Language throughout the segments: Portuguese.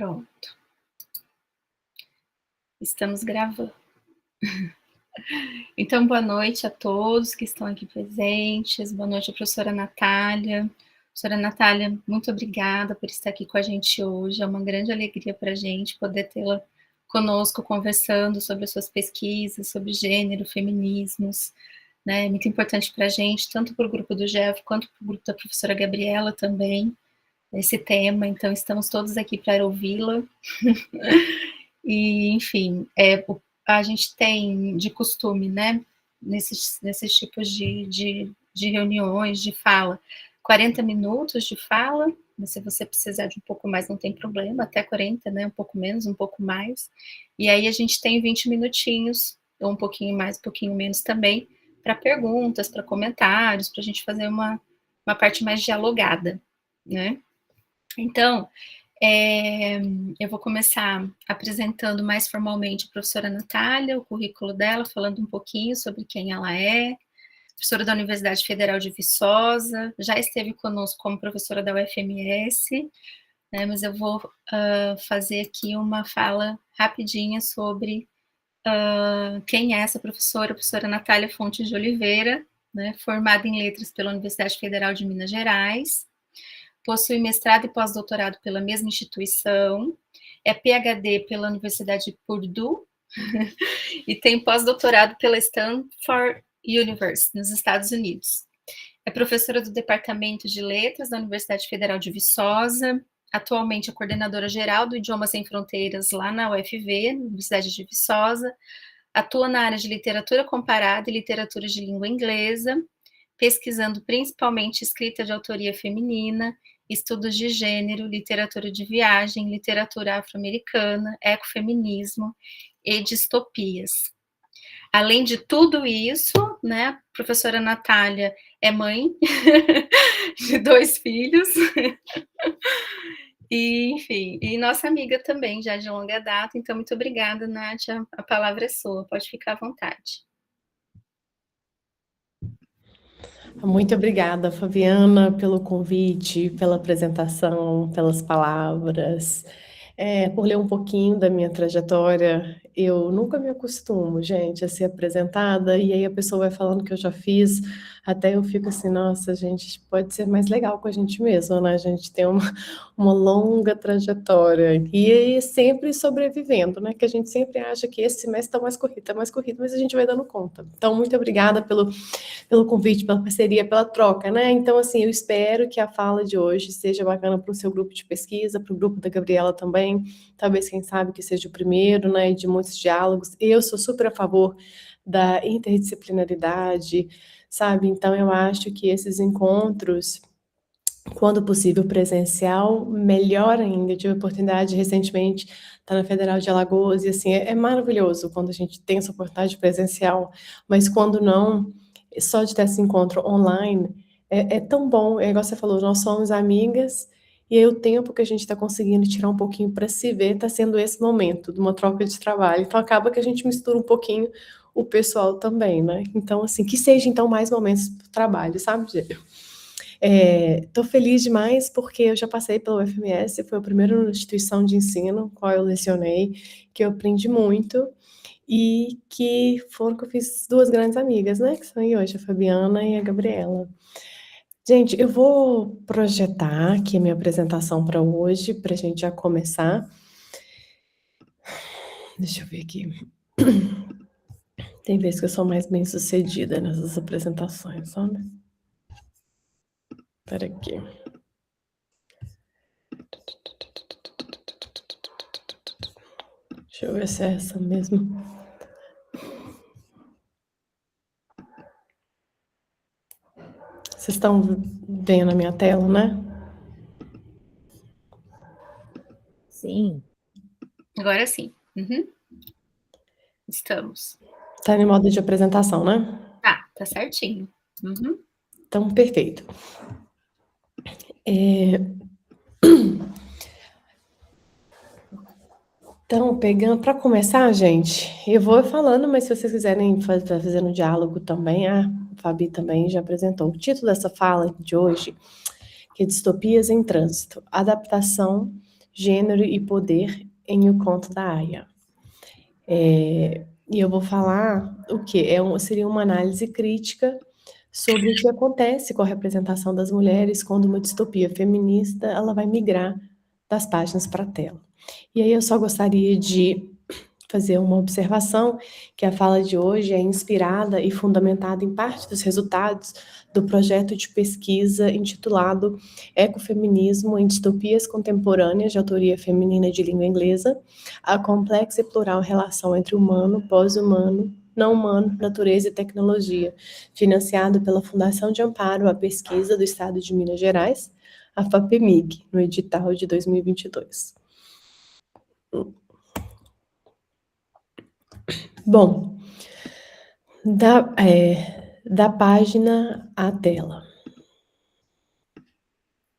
Pronto. Estamos gravando. Então, boa noite a todos que estão aqui presentes. Boa noite, professora Natália. Professora Natália, muito obrigada por estar aqui com a gente hoje. É uma grande alegria para a gente poder tê-la conosco conversando sobre as suas pesquisas, sobre gênero, feminismos. Né? É muito importante para a gente, tanto para o grupo do GEF, quanto para o grupo da professora Gabriela também, esse tema. Então, estamos todos aqui para ouvi-la. E, enfim, a gente tem de costume, né, nesses tipos de reuniões, de fala, 40 minutos de fala, mas se você precisar de um pouco mais, não tem problema, até 40, né, um pouco menos, um pouco mais, e aí a gente tem 20 minutinhos, ou um pouquinho mais, um pouquinho menos também, para perguntas, para comentários, para a gente fazer uma parte mais dialogada, né. Então, eu vou começar apresentando mais formalmente a professora Natália, o currículo dela, falando um pouquinho sobre quem ela é, professora da Universidade Federal de Viçosa, já esteve conosco como professora da UFMS, né, mas eu vou fazer aqui uma fala rapidinha sobre quem é essa professora, a professora Natália Fontes de Oliveira, né, formada em Letras pela Universidade Federal de Minas Gerais, possui mestrado e pós-doutorado pela mesma instituição, é PhD pela Universidade de Purdue e tem pós-doutorado pela Stanford University, nos Estados Unidos. É professora do Departamento de Letras da Universidade Federal de Viçosa, atualmente é coordenadora geral do Idiomas Sem Fronteiras lá na UFV, na Universidade de Viçosa, atua na área de literatura comparada e literatura de língua inglesa, pesquisando principalmente escrita de autoria feminina, estudos de gênero, literatura de viagem, literatura afro-americana, ecofeminismo e distopias. Além de tudo isso, né, a professora Natália é mãe de 2 filhos, e, enfim, e nossa amiga também, já de longa data, então muito obrigada, Nádia, a palavra é sua, pode ficar à vontade. Muito obrigada, Fabiana, pelo convite, pela apresentação, pelas palavras, por ler um pouquinho da minha trajetória. Eu nunca me acostumo, gente, a ser apresentada, e aí a pessoa vai falando que eu já fiz, até eu fico assim, nossa, gente, pode ser mais legal com a gente mesma, né? A gente tem uma longa trajetória, e aí sempre sobrevivendo, né? Que a gente sempre acha que esse semestre tá mais corrido, mas a gente vai dando conta. Então, muito obrigada pelo convite, pela parceria, pela troca, né? Então, assim, eu espero que a fala de hoje seja bacana para o seu grupo de pesquisa, para o grupo da Gabriela também, talvez, quem sabe, que seja o primeiro, né, de muitos diálogos. Eu sou super a favor da interdisciplinaridade, sabe? Então, eu acho que esses encontros, quando possível presencial, melhor ainda. Eu tive a oportunidade recentemente de estar na Federal de Alagoas, e assim, é maravilhoso quando a gente tem essa oportunidade presencial, mas quando não, só de ter esse encontro online, é tão bom, é igual você falou, nós somos amigas, e aí o tempo que a gente está conseguindo tirar um pouquinho para se ver, está sendo esse momento, de uma troca de trabalho, então acaba que a gente mistura um pouquinho o pessoal também, né? Então, assim, que seja então mais momentos do trabalho, sabe, Gê? Estou feliz demais porque eu já passei pela UFMS, foi a primeira instituição de ensino qual eu lecionei, que eu aprendi muito, e que foram que eu fiz 2 grandes amigas, né, que são aí hoje, a Fabiana e a Gabriela. Gente, eu vou projetar aqui a minha apresentação para hoje, para a gente já começar. Deixa eu ver aqui. Tem vezes que eu sou mais bem-sucedida nessas apresentações, sabe? Espera aqui. Deixa eu ver se é essa mesmo. Vocês estão vendo a minha tela, né? Sim. Agora sim. Uhum. Estamos. Tá em modo de apresentação, né? Tá certinho. Uhum. Então, perfeito. Então, pegando para começar, gente, eu vou falando, mas se vocês quiserem fazer um diálogo também, a Fabi também já apresentou. O título dessa fala de hoje, que é Distopias em Trânsito, adaptação Gênero e Poder em O Conto da Aya. E eu vou falar o que seria uma análise crítica sobre o que acontece com a representação das mulheres quando uma distopia feminista ela vai migrar das páginas para a tela. E aí eu só gostaria de fazer uma observação que a fala de hoje é inspirada e fundamentada em parte dos resultados do projeto de pesquisa intitulado Ecofeminismo em Distopias Contemporâneas de Autoria Feminina de Língua Inglesa, a complexa e plural relação entre humano, pós-humano, não humano, natureza e tecnologia, financiado pela Fundação de Amparo à Pesquisa do Estado de Minas Gerais, a FAPEMIG, no edital de 2022. Bom, da página à tela.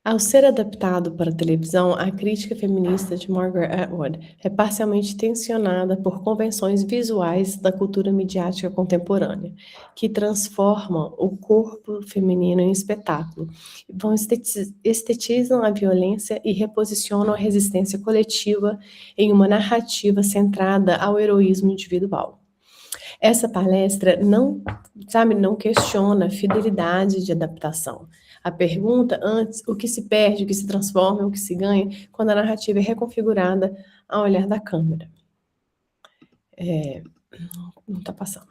Ao ser adaptado para a televisão, a crítica feminista de Margaret Atwood é parcialmente tensionada por convenções visuais da cultura midiática contemporânea, que transformam o corpo feminino em espetáculo, estetizam a violência e reposicionam a resistência coletiva em uma narrativa centrada ao heroísmo individual. Essa palestra não questiona a fidelidade de adaptação. A pergunta antes, o que se perde, o que se transforma, o que se ganha, quando a narrativa é reconfigurada ao olhar da câmera. Não está passando.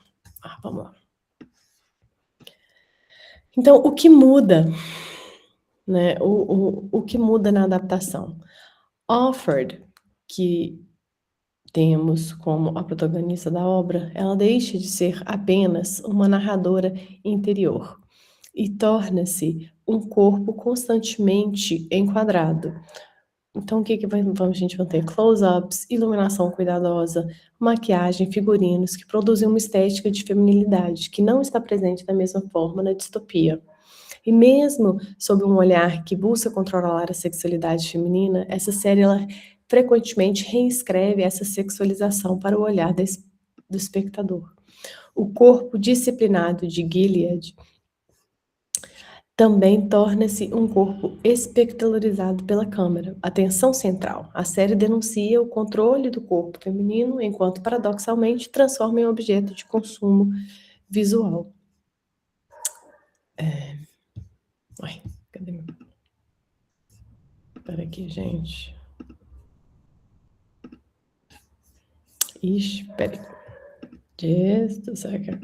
Vamos lá. Então, o que muda, né? O que muda na adaptação? Offord, que temos como a protagonista da obra, ela deixa de ser apenas uma narradora interior e torna-se um corpo constantemente enquadrado. Então, o que a gente vai ter? Close-ups, iluminação cuidadosa, maquiagem, figurinos, que produzem uma estética de feminilidade que não está presente da mesma forma na distopia. E mesmo sob um olhar que busca controlar a sexualidade feminina, essa série ela frequentemente reescreve essa sexualização para o olhar do espectador. O corpo disciplinado de Gilead também torna-se um corpo espectacularizado pela câmera. Atenção central. A série denuncia o controle do corpo feminino, enquanto, paradoxalmente, transforma em objeto de consumo visual. Cadê meu... Espera aqui, gente. Ixi, peraí. Just a second.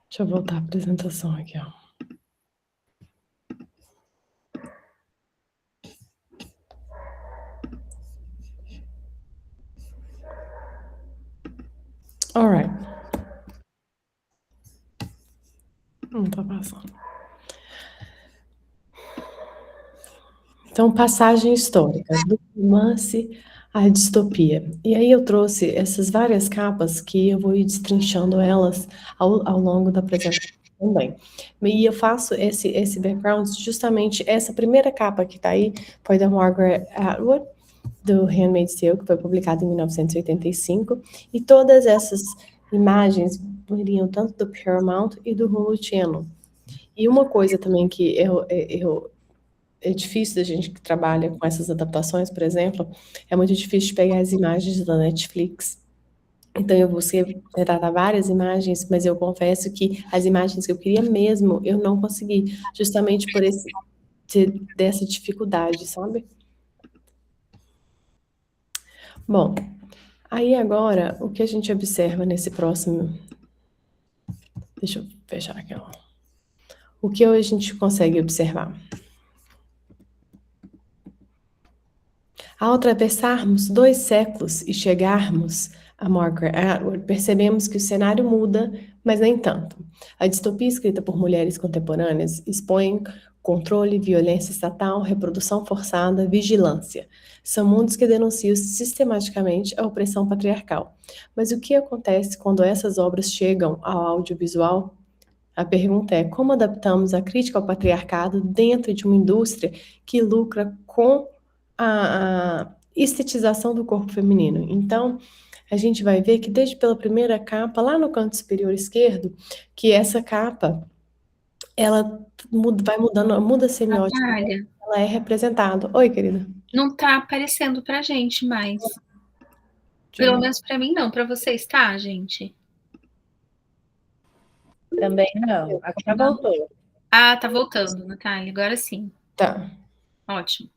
Deixa eu voltar a apresentação aqui, ó. Alright. Não tá passando. Então, passagem histórica, do romance à distopia. E aí eu trouxe essas várias capas que eu vou ir destrinchando elas ao longo da apresentação também. E eu faço esse background, justamente essa primeira capa que está aí, foi da Margaret Atwood, do Handmaid's Tale, que foi publicado em 1985, e todas essas imagens viriam tanto do Paramount e do Hulu Channel. E uma coisa também que é difícil da gente que trabalha com essas adaptações, por exemplo, é muito difícil de pegar as imagens da Netflix. Então, eu busquei tratar várias imagens, mas eu confesso que as imagens que eu queria mesmo, eu não consegui, justamente por dessa dificuldade, sabe? Bom, aí agora, o que a gente observa nesse próximo... Deixa eu fechar aqui, ó. O que a gente consegue observar? Ao atravessarmos 2 séculos e chegarmos a Margaret Atwood, percebemos que o cenário muda, mas nem tanto. A distopia escrita por mulheres contemporâneas expõe controle, violência estatal, reprodução forçada, vigilância. São mundos que denunciam sistematicamente a opressão patriarcal. Mas o que acontece quando essas obras chegam ao audiovisual? A pergunta é: como adaptamos a crítica ao patriarcado dentro de uma indústria que lucra com a estetização do corpo feminino? Então, a gente vai ver que desde pela primeira capa, lá no canto superior esquerdo, que essa capa, ela vai mudando, muda a semiótica, Natália, ela é representada. Oi, querida. Não tá aparecendo pra gente mais. Pelo menos pra mim não. Pra vocês tá, gente? Também não. Agora Não. voltou. Ah, tá voltando, Natália. Agora sim. Tá, Ótimo.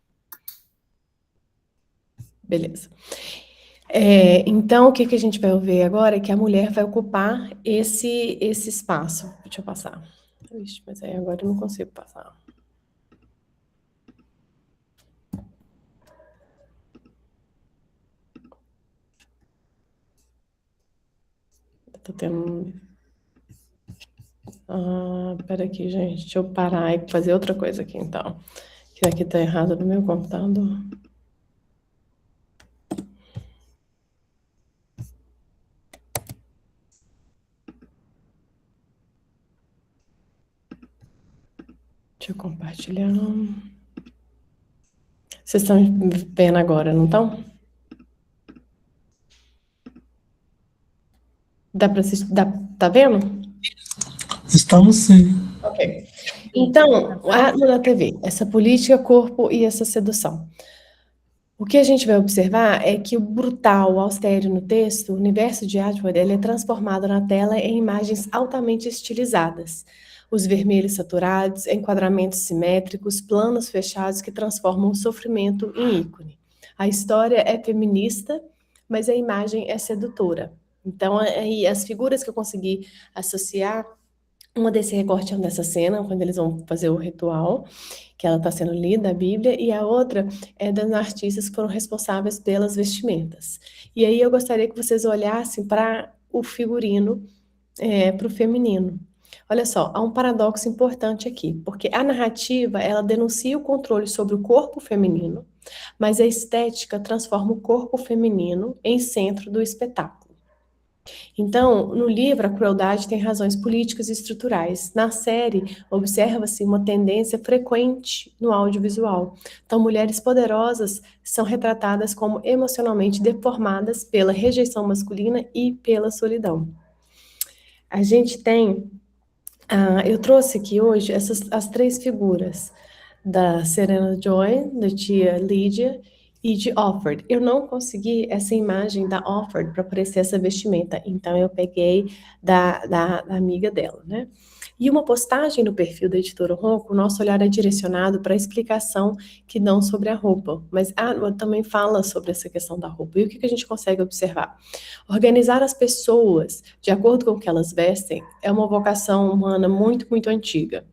beleza. Então, o que que a gente vai ver agora é que a mulher vai ocupar esse espaço. Deixa eu passar. Ixi, mas aí agora eu não consigo passar. Eu tô tendo. Pera aqui, gente. Deixa eu parar e fazer outra coisa aqui, então. Que aqui tá errado no meu computador. Deixa eu compartilhar. Vocês estão vendo agora, não estão? Dá para assistir? Tá vendo? Estamos sim. Ok. Então, na TV, essa política, corpo e essa sedução. O que a gente vai observar é que o brutal, o austero no texto, o universo de Atwood, ele é transformado na tela em imagens altamente estilizadas. Os vermelhos saturados, enquadramentos simétricos, planos fechados que transformam o sofrimento em ícone. A história é feminista, mas a imagem é sedutora. Então, aí, as figuras que eu consegui associar, uma desse recorte é dessa cena, quando eles vão fazer o ritual, que ela está sendo lida, a Bíblia, e a outra é das artistas que foram responsáveis pelas vestimentas. E aí eu gostaria que vocês olhassem para o figurino, para o feminino. Olha só, há um paradoxo importante aqui, porque a narrativa, ela denuncia o controle sobre o corpo feminino, mas a estética transforma o corpo feminino em centro do espetáculo. Então, no livro, a crueldade tem razões políticas e estruturais. Na série, observa-se uma tendência frequente no audiovisual. Então, mulheres poderosas são retratadas como emocionalmente deformadas pela rejeição masculina e pela solidão. A gente tem, eu trouxe aqui hoje as três figuras da Serena Joy, da tia Lídia e de Offord. Eu não consegui essa imagem da Offord para aparecer essa vestimenta, então eu peguei da amiga dela, né? E uma postagem no perfil da editora Ronco, o nosso olhar é direcionado para a explicação que dão sobre a roupa, mas também fala sobre essa questão da roupa. E o que a gente consegue observar? Organizar as pessoas de acordo com o que elas vestem é uma vocação humana muito, muito antiga.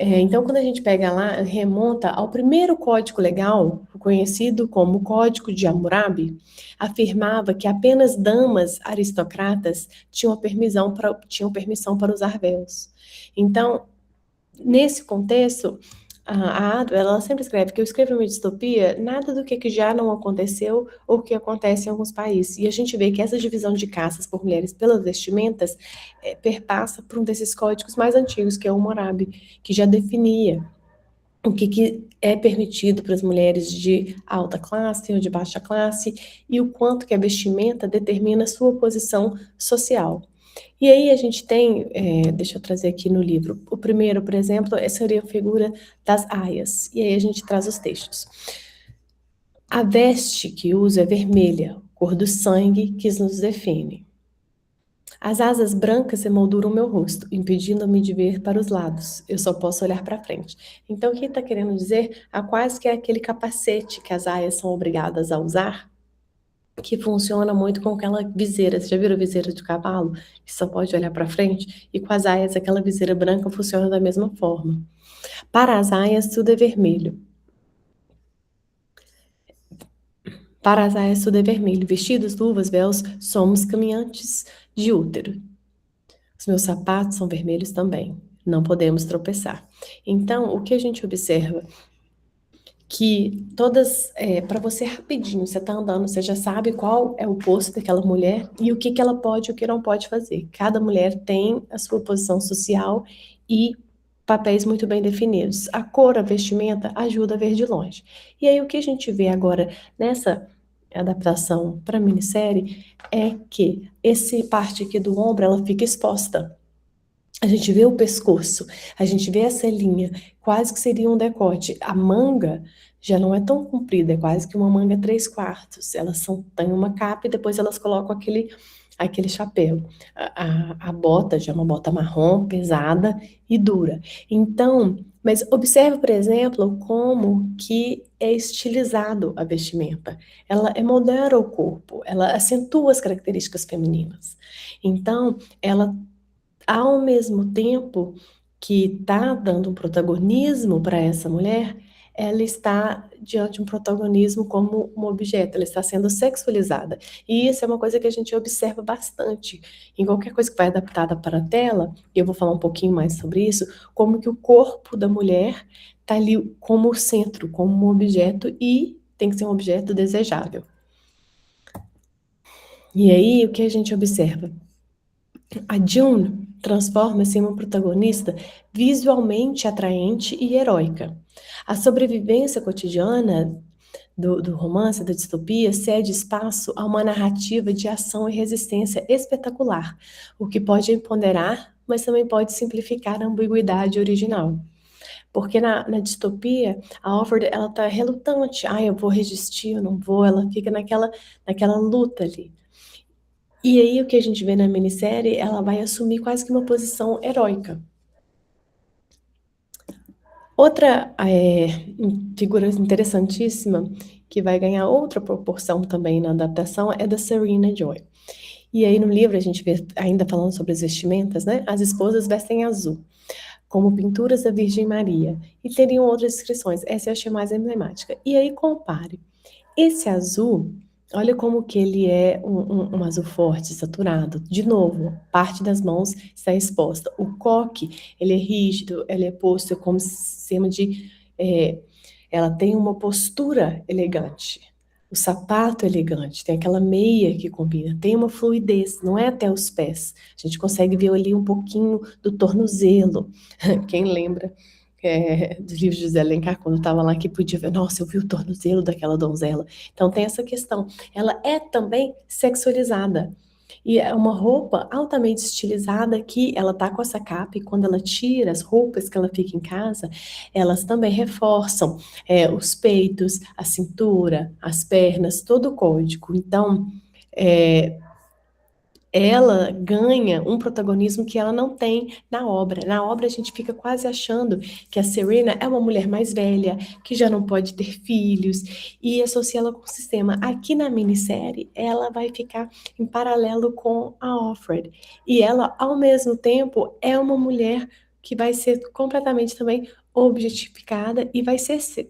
Então, quando a gente pega lá, remonta ao primeiro código legal, conhecido como Código de Hammurabi, afirmava que apenas damas aristocratas tinham permissão para usar véus. Então, nesse contexto, a Adler, ela sempre escreve que eu escrevo uma distopia, nada do que já não aconteceu ou que acontece em alguns países. E a gente vê que essa divisão de caças por mulheres pelas vestimentas perpassa por um desses códigos mais antigos, que é o Hammurabi, que já definia o que é permitido para as mulheres de alta classe ou de baixa classe e o quanto que a vestimenta determina a sua posição social. E aí a gente tem, deixa eu trazer aqui no livro, o primeiro, por exemplo, seria a figura das aias, e aí a gente traz os textos. A veste que uso é vermelha, cor do sangue que nos define. As asas brancas emolduram meu rosto, impedindo-me de ver para os lados. Eu só posso olhar para frente. Então, o que está querendo dizer? A quase que é aquele capacete que as aias são obrigadas a usar, que funciona muito com aquela viseira. Você já viram a viseira de cavalo? Que só pode olhar para frente? E com as aias, aquela viseira branca funciona da mesma forma. Para as aias, tudo é vermelho. Para as aias, tudo é vermelho. Vestidos, luvas, véus, somos caminhantes de útero. Os meus sapatos são vermelhos também. Não podemos tropeçar. Então, o que a gente observa? Que todas, para você rapidinho, você está andando, você já sabe qual é o posto daquela mulher e o que ela pode e o que não pode fazer. Cada mulher tem a sua posição social e papéis muito bem definidos. A cor, a vestimenta ajuda a ver de longe. E aí o que a gente vê agora nessa adaptação para a minissérie é que essa parte aqui do ombro, ela fica exposta. A gente vê o pescoço, a gente vê essa linha, quase que seria um decote. A manga já não é tão comprida, é quase que uma manga 3/4. Elas têm uma capa e depois elas colocam aquele chapéu. A bota já é uma bota marrom, pesada e dura. Então, mas observe, por exemplo, como que é estilizado a vestimenta. Ela modera o corpo, ela acentua as características femininas. Então, ela, ao mesmo tempo que está dando um protagonismo para essa mulher, ela está diante de um protagonismo como um objeto, ela está sendo sexualizada. E isso é uma coisa que a gente observa bastante em qualquer coisa que vai adaptada para a tela, e eu vou falar um pouquinho mais sobre isso, como que o corpo da mulher está ali como centro, como um objeto, e tem que ser um objeto desejável. E aí, o que a gente observa? A June transforma-se em uma protagonista visualmente atraente e heróica. A sobrevivência cotidiana do romance, da distopia, cede espaço a uma narrativa de ação e resistência espetacular, o que pode empoderar, mas também pode simplificar a ambiguidade original. Porque na distopia, a Alfred, ela está relutante. Eu vou resistir, eu não vou. Ela fica naquela luta ali. E aí, o que a gente vê na minissérie, ela vai assumir quase que uma posição heróica. Outra figura interessantíssima, que vai ganhar outra proporção também na adaptação, é da Serena Joy. E aí, no livro, a gente vê, ainda falando sobre as vestimentas, né? As esposas vestem azul, como pinturas da Virgem Maria. E teriam outras descrições. Essa eu achei mais emblemática. E aí, compare. Esse azul, olha como que ele é um azul forte, saturado. De novo, parte das mãos está exposta. O coque, ele é rígido, ele é posto como sistema de... ela tem uma postura elegante. O sapato elegante, tem aquela meia que combina, tem uma fluidez, não é até os pés. A gente consegue ver ali um pouquinho do tornozelo. Quem lembra dos livros de José Alencar, quando eu estava lá, que podia ver, nossa, eu vi o tornozelo daquela donzela. Então tem essa questão. Ela é também sexualizada. E é uma roupa altamente estilizada que ela tá com essa capa e quando ela tira as roupas que ela fica em casa, elas também reforçam os peitos, a cintura, as pernas, todo o código. Então, ela ganha um protagonismo que ela não tem na obra. Na obra a gente fica quase achando que a Serena é uma mulher mais velha, que já não pode ter filhos, e associa ela com o sistema. Aqui na minissérie, ela vai ficar em paralelo com a Alfred. E ela, ao mesmo tempo, é uma mulher que vai ser completamente também objetificada e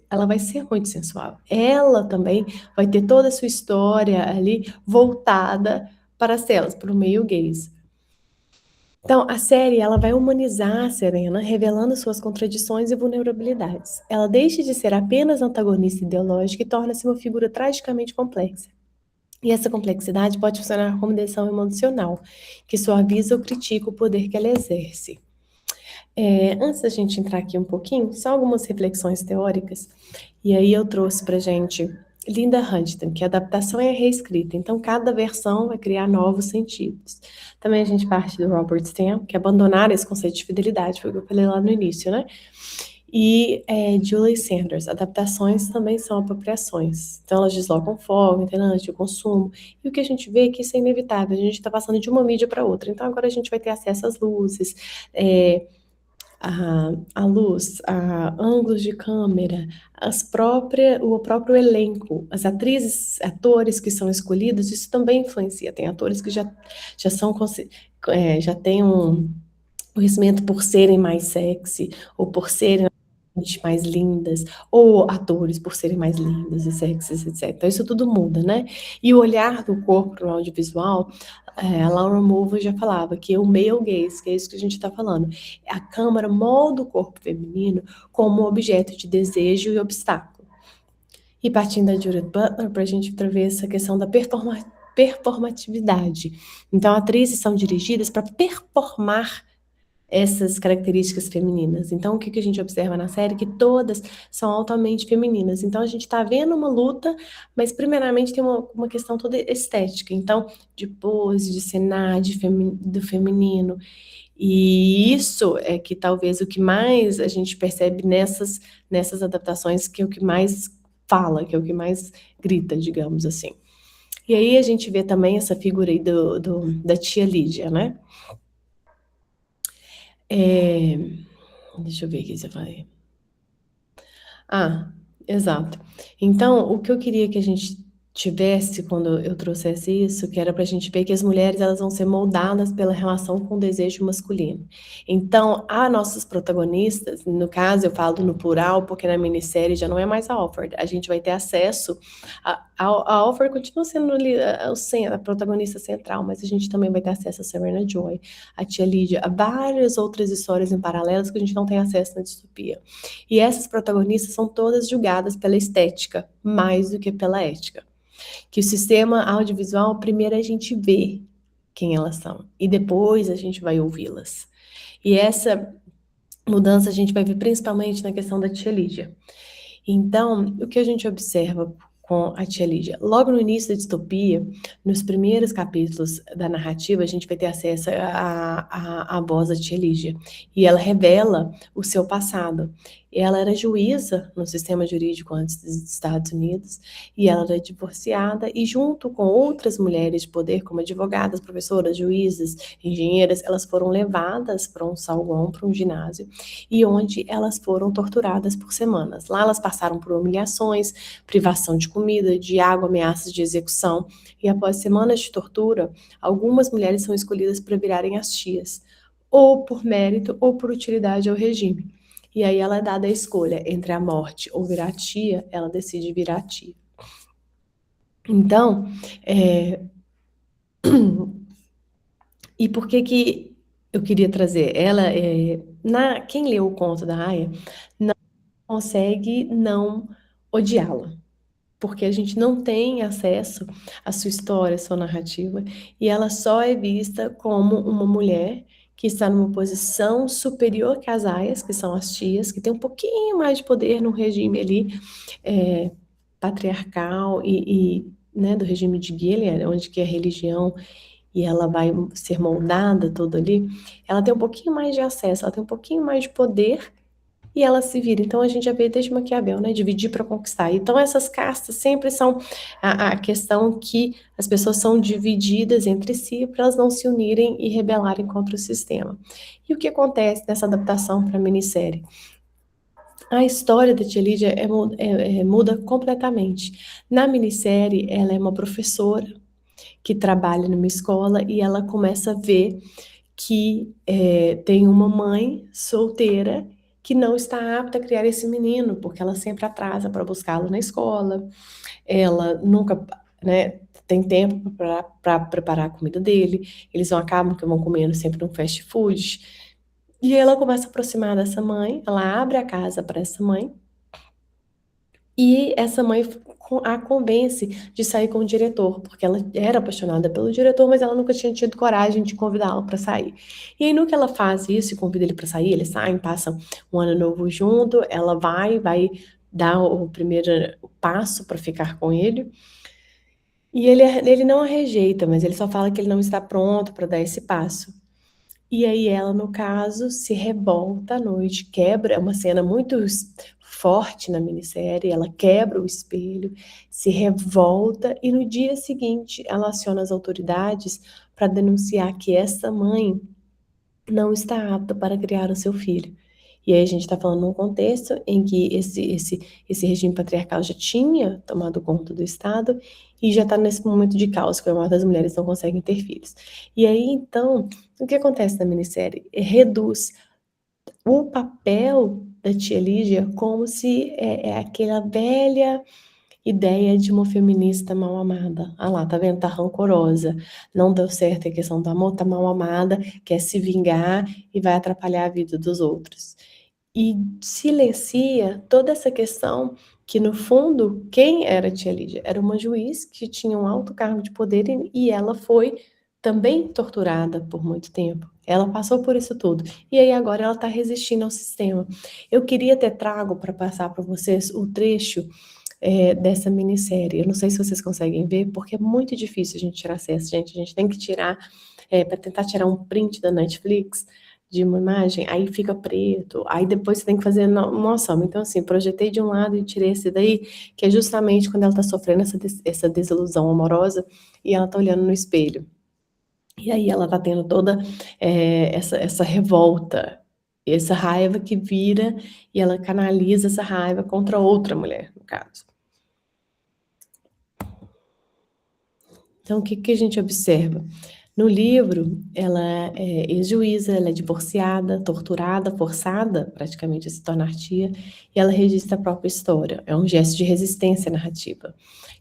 ela vai ser muito sensual. Ela também vai ter toda a sua história ali voltada para as telas, para o meio gays. Então, a série ela vai humanizar a Serena, revelando suas contradições e vulnerabilidades. Ela deixa de ser apenas antagonista ideológica e torna-se uma figura tragicamente complexa. E essa complexidade pode funcionar como tensão emocional, que suaviza ou critica o poder que ela exerce. Antes da gente entrar aqui um pouquinho, só algumas reflexões teóricas. E aí eu trouxe para gente Linda Huntington, que a adaptação é reescrita, então cada versão vai criar novos sentidos. Também a gente parte do Robert Stamp, que abandonaram esse conceito de fidelidade, foi o que eu falei lá no início, né? E Julie Sanders, adaptações também são apropriações. Então elas deslocam foco, internet, o consumo, e o que a gente vê é que isso é inevitável, a gente está passando de uma mídia para outra, então agora a gente vai ter acesso às luzes, a luz, a ângulos de câmera, o próprio elenco, as atrizes, atores que são escolhidos, isso também influencia. Tem atores que já têm um conhecimento por serem mais sexy, ou por serem mais lindas, ou atores por serem mais lindas e sexys, etc. Então isso tudo muda, né? E o olhar do corpo no audiovisual, a Laura Mulvey já falava que o male gaze, que é isso que a gente está falando, a câmera molda o corpo feminino como objeto de desejo e obstáculo. E partindo da Judith Butler, para a gente ver essa questão da performatividade. Então, atrizes são dirigidas para performar essas características femininas. Então, o que a gente observa na série? Que todas são altamente femininas. Então, a gente está vendo uma luta, mas primeiramente tem uma questão toda estética. Então, de pose, de cenário, do feminino. E isso é que talvez o que mais a gente percebe nessas adaptações, que é o que mais fala, que é o que mais grita, digamos assim. E aí a gente vê também essa figura aí da tia Lídia, né? Deixa eu ver aqui se eu falei. Ah, exato. Então, o que eu queria que a gente tivesse quando eu trouxesse isso, que era para a gente ver que as mulheres elas vão ser moldadas pela relação com o desejo masculino. Então, as nossas protagonistas, no caso eu falo no plural, porque na minissérie já não é mais a Alfred, a gente vai ter acesso a Alfred continua sendo ali a protagonista central, mas a gente também vai ter acesso a Serena Joy, a tia Lídia, a várias outras histórias em paralelas que a gente não tem acesso na distopia. E essas protagonistas são todas julgadas pela estética, mais do que pela ética. Que o sistema audiovisual, primeiro a gente vê quem elas são, e depois a gente vai ouvi-las. E essa mudança a gente vai ver principalmente na questão da tia Lídia. Então, o que a gente observa com a tia Lídia? Logo no início da distopia, nos primeiros capítulos da narrativa, a gente vai ter acesso à voz da tia Lídia. E ela revela o seu passado. Ela era juíza no sistema jurídico antes dos Estados Unidos, e ela era divorciada, e junto com outras mulheres de poder, como advogadas, professoras, juízes, engenheiras, elas foram levadas para um salão, para um ginásio, e onde elas foram torturadas por semanas. Lá elas passaram por humilhações, privação de comida, de água, ameaças de execução, e após semanas de tortura, algumas mulheres são escolhidas para virarem as tias, ou por mérito ou por utilidade ao regime. E aí ela é dada a escolha entre a morte ou virar tia, ela decide virar tia. Então, e por que eu queria trazer? Ela, quem leu o conto da Aya não consegue não odiá-la, porque a gente não tem acesso à sua história, à sua narrativa, e ela só é vista como uma mulher que está numa posição superior que as aias, que são as tias, que tem um pouquinho mais de poder no regime ali patriarcal né, do regime de Gilead, onde que é a religião e ela vai ser moldada toda ali, ela tem um pouquinho mais de acesso, ela tem um pouquinho mais de poder e ela se vira. Então a gente já vê desde Maquiavel, né? Dividir para conquistar. Então essas castas sempre são a questão que as pessoas são divididas entre si para elas não se unirem e rebelarem contra o sistema. E o que acontece nessa adaptação para a minissérie? A história da tia Lídia muda completamente. Na minissérie, ela é uma professora que trabalha numa escola e ela começa a ver que tem uma mãe solteira que não está apta a criar esse menino, porque ela sempre atrasa para buscá-lo na escola, ela nunca, né, tem tempo para preparar a comida dele, eles acabam que vão comendo sempre no fast food, e ela começa a aproximar dessa mãe, ela abre a casa para essa mãe, e essa mãe a convence de sair com o diretor, porque ela era apaixonada pelo diretor, mas ela nunca tinha tido coragem de convidá-lo para sair. E aí, no que ela faz isso e convida ele para sair, eles saem, passam um ano novo junto, ela vai dar o primeiro passo para ficar com ele. E ele não a rejeita, mas ele só fala que ele não está pronto para dar esse passo. E aí ela, no caso, se revolta à noite, quebra, é uma cena muito forte na minissérie, ela quebra o espelho, se revolta e no dia seguinte ela aciona as autoridades para denunciar que essa mãe não está apta para criar o seu filho. E aí a gente está falando num contexto em que esse regime patriarcal já tinha tomado conta do Estado e já está nesse momento de caos, que a maioria das mulheres não conseguem ter filhos. E aí, então, o que acontece na minissérie? Reduz o papel da tia Lídia como se aquela velha ideia de uma feminista mal amada. Ah lá, tá vendo? Tá rancorosa. Não deu certo a questão do amor, tá mal amada, quer se vingar e vai atrapalhar a vida dos outros. E silencia toda essa questão que, no fundo, quem era a tia Lídia? Era uma juiz que tinha um alto cargo de poder e ela foi também torturada por muito tempo. Ela passou por isso tudo. E aí agora ela está resistindo ao sistema. Eu queria ter trago para passar para vocês o trecho dessa minissérie. Eu não sei se vocês conseguem ver, porque é muito difícil a gente tirar acesso, gente. A gente tem que tirar, para tentar tirar um print da Netflix, de uma imagem, aí fica preto, aí depois você tem que fazer nossa, então assim, projetei de um lado e tirei esse daí, que é justamente quando ela tá sofrendo essa desilusão amorosa e ela tá olhando no espelho. E aí ela tá tendo toda essa revolta, essa raiva que vira e ela canaliza essa raiva contra outra mulher, no caso. Então, o que que a gente observa? No livro, ela é ex-juíza, ela é divorciada, torturada, forçada praticamente a se tornar tia, e ela registra a própria história. É um gesto de resistência narrativa.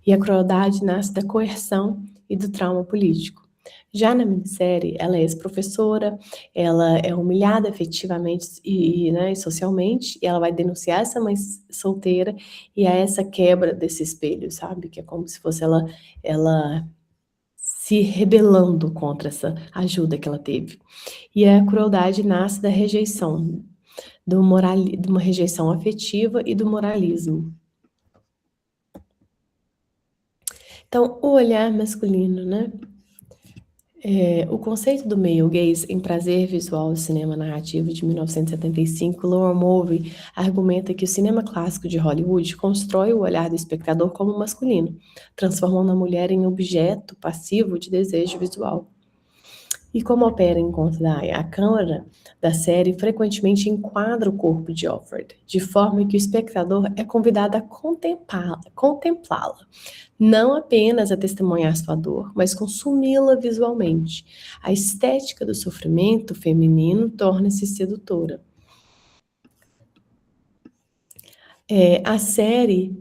E a crueldade nasce da coerção e do trauma político. Já na minissérie, ela é ex-professora, ela é humilhada efetivamente né, e socialmente, e ela vai denunciar essa mãe solteira e a essa quebra desse espelho, sabe? Que é como se fosse ela se rebelando contra essa ajuda que ela teve. E a crueldade nasce da rejeição, de uma rejeição afetiva e do moralismo. Então, o olhar masculino, né? O conceito do male gaze em Prazer Visual do Cinema Narrativo de 1975, Lowell Mulvey argumenta que o cinema clássico de Hollywood constrói o olhar do espectador como masculino, transformando a mulher em objeto passivo de desejo visual. E como opera em Condai, a câmera da série frequentemente enquadra o corpo de Offred, de forma que o espectador é convidado a contemplá-la, não apenas a testemunhar sua dor, mas consumi-la visualmente. A estética do sofrimento feminino torna-se sedutora. A série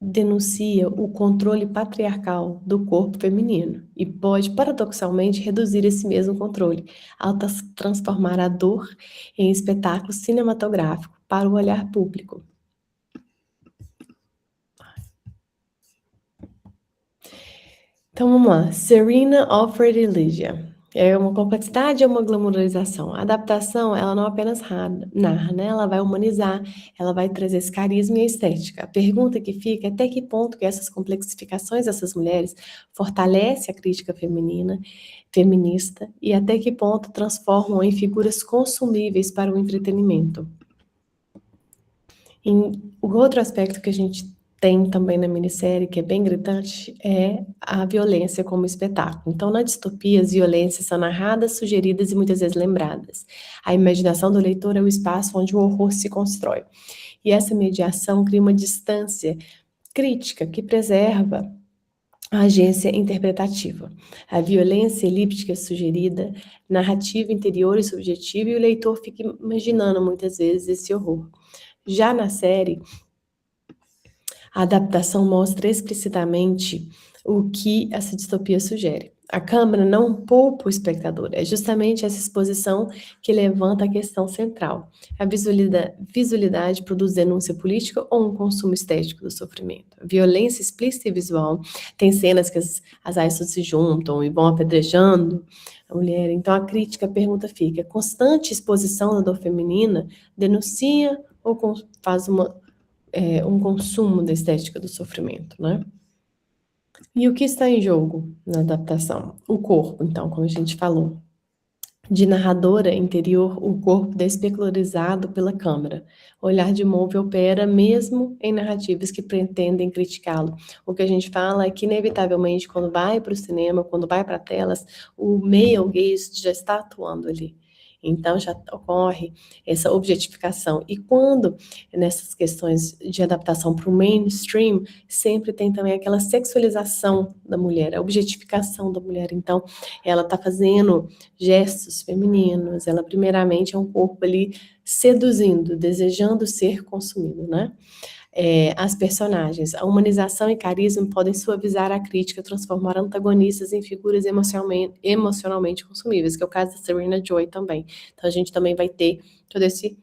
denuncia o controle patriarcal do corpo feminino e pode, paradoxalmente, reduzir esse mesmo controle, ao transformar a dor em espetáculo cinematográfico para o olhar público. Então vamos lá, Serena, Offred e Lygia. É uma complexidade ou uma glamorização? A adaptação, ela não apenas narra, né? Ela vai humanizar, ela vai trazer esse carisma e a estética. A pergunta que fica é até que ponto que essas complexificações dessas mulheres fortalece a crítica feminista e até que ponto transformam em figuras consumíveis para o entretenimento. O outro aspecto que a gente tem também na minissérie, que é bem gritante, é a violência como espetáculo. Então, na distopia, as violências são narradas, sugeridas e muitas vezes lembradas. A imaginação do leitor é o espaço onde o horror se constrói. E essa mediação cria uma distância crítica que preserva a agência interpretativa. A violência elíptica sugerida, narrativa interior e subjetiva, e o leitor fica imaginando muitas vezes esse horror. Já na série, a adaptação mostra explicitamente o que essa distopia sugere. A câmera não poupa o espectador, é justamente essa exposição que levanta a questão central. A visualidade produz denúncia política ou um consumo estético do sofrimento? A violência explícita e visual tem cenas que as aistas se juntam e vão apedrejando a mulher. Então a crítica, a pergunta fica, a constante exposição da dor feminina denuncia ou faz um consumo da estética do sofrimento, né? E o que está em jogo na adaptação? O corpo, então, como a gente falou. De narradora interior, o corpo despecularizado pela câmera. O olhar de Mulvey opera mesmo em narrativas que pretendem criticá-lo. O que a gente fala é que, inevitavelmente, quando vai para o cinema, quando vai para telas, o male gaze já está atuando ali. Então, já ocorre essa objetificação. E quando, nessas questões de adaptação para o mainstream, sempre tem também aquela sexualização da mulher, a objetificação da mulher. Então, ela está fazendo gestos femininos, ela primeiramente é um corpo ali seduzindo, desejando ser consumido, né? As personagens, a humanização e carisma podem suavizar a crítica, transformar antagonistas em figuras emocionalmente consumíveis, que é o caso da Serena Joy também. Então a gente também vai ter todo esse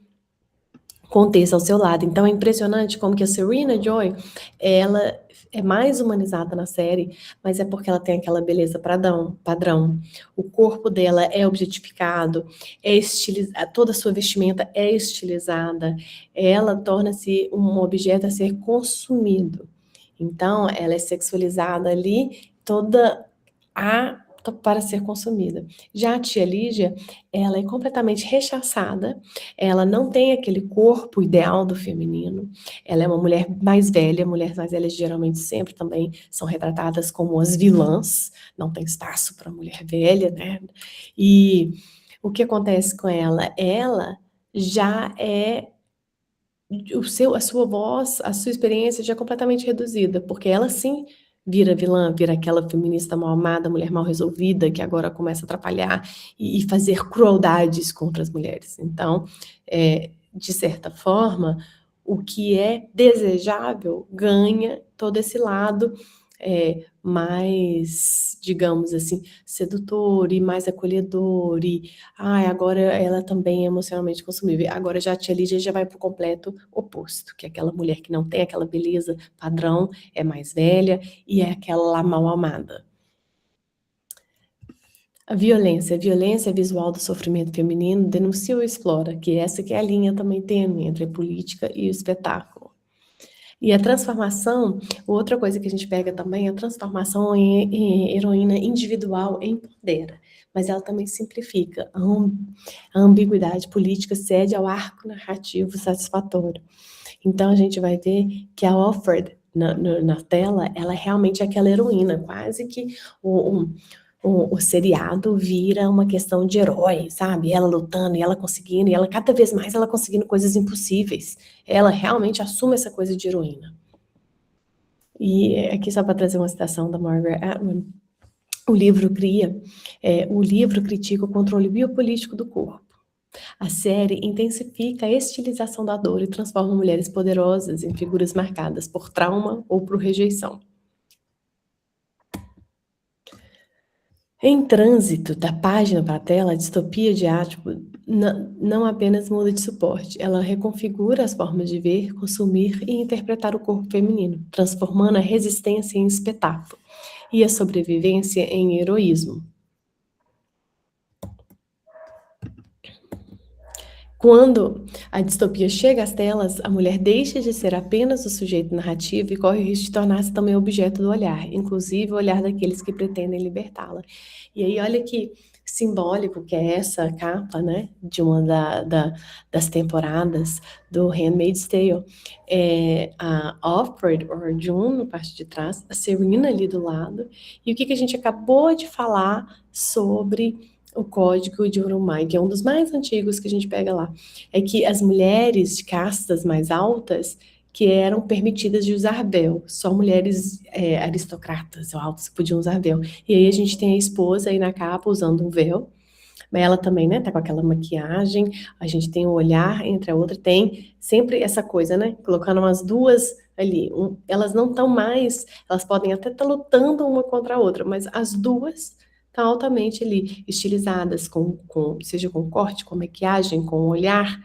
contexto ao seu lado. Então é impressionante como que a Serena Joy, ela é mais humanizada na série, mas é porque ela tem aquela beleza padrão. O corpo dela é objetificado, é estilizado, toda a sua vestimenta é estilizada, ela torna-se um objeto a ser consumido. Então, ela é sexualizada ali, toda a para ser consumida. Já a tia Lígia, ela é completamente rechaçada, ela não tem aquele corpo ideal do feminino, ela é uma mulher mais velha, mulheres mais velhas geralmente sempre também são retratadas como as vilãs, não tem espaço para mulher velha, né? E o que acontece com ela? Ela já é a sua voz, a sua experiência já é completamente reduzida, porque ela sim vira vilã, vira aquela feminista mal amada, mulher mal resolvida, que agora começa a atrapalhar e fazer crueldades contra as mulheres. Então, de certa forma, o que é desejável ganha todo esse lado mais, digamos assim, sedutor e mais acolhedor e agora ela também é emocionalmente consumível. Agora já a tia Lígia já vai para o completo oposto, que é aquela mulher que não tem aquela beleza padrão, é mais velha e é aquela lá mal amada. A violência visual do sofrimento feminino denuncia ou explora, que essa que é a linha também tênue entre a política e o espetáculo. E a transformação, outra coisa que a gente pega também, a transformação em heroína individual empodera, mas ela também simplifica. A ambiguidade política cede ao arco narrativo satisfatório. Então a gente vai ver que a Offred na tela, ela realmente é aquela heroína, quase que o seriado vira uma questão de herói, sabe? Ela lutando e ela conseguindo, e ela cada vez mais ela conseguindo coisas impossíveis. Ela realmente assume essa coisa de heroína. E aqui só para trazer uma citação da Margaret Atwood, o livro critica o controle biopolítico do corpo. A série intensifica a estilização da dor e transforma mulheres poderosas em figuras marcadas por trauma ou por rejeição. Em trânsito da página para a tela, a distopia de Atwood não apenas muda de suporte, ela reconfigura as formas de ver, consumir e interpretar o corpo feminino, transformando a resistência em espetáculo e a sobrevivência em heroísmo. Quando a distopia chega às telas, a mulher deixa de ser apenas o sujeito narrativo e corre o risco de tornar-se também objeto do olhar, inclusive o olhar daqueles que pretendem libertá-la. E aí, olha que simbólico que é essa capa, né, de uma das temporadas do Handmaid's Tale. A Offred, ou June, na parte de trás, a Serena ali do lado, e o que a gente acabou de falar sobre o Código de Urumai, que é um dos mais antigos que a gente pega lá, é que as mulheres de castas mais altas que eram permitidas de usar véu, só mulheres aristocratas ou altas que podiam usar véu. E aí a gente tem a esposa aí na capa usando um véu, mas ela também, né, tá com aquela maquiagem, a gente tem o olhar entre a outra, tem sempre essa coisa, né, colocando umas duas ali, elas não estão mais, elas podem até estar lutando uma contra a outra, mas as duas estão altamente ali, estilizadas, seja com corte, com maquiagem, com olhar.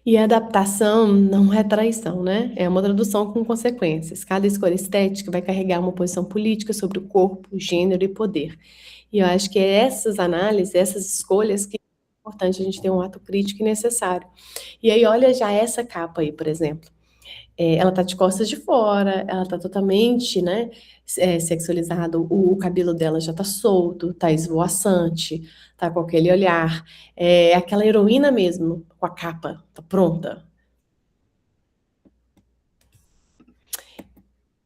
E a adaptação não é traição, né? É uma tradução com consequências. Cada escolha estética vai carregar uma posição política sobre o corpo, gênero e poder. E eu acho que é essas análises, essas escolhas que é importante a gente ter um ato crítico e necessário. E aí olha já essa capa aí, por exemplo. Ela tá de costas de fora, ela tá totalmente, né, sexualizada, o cabelo dela já tá solto, tá esvoaçante, tá com aquele olhar, aquela heroína mesmo, com a capa, tá pronta.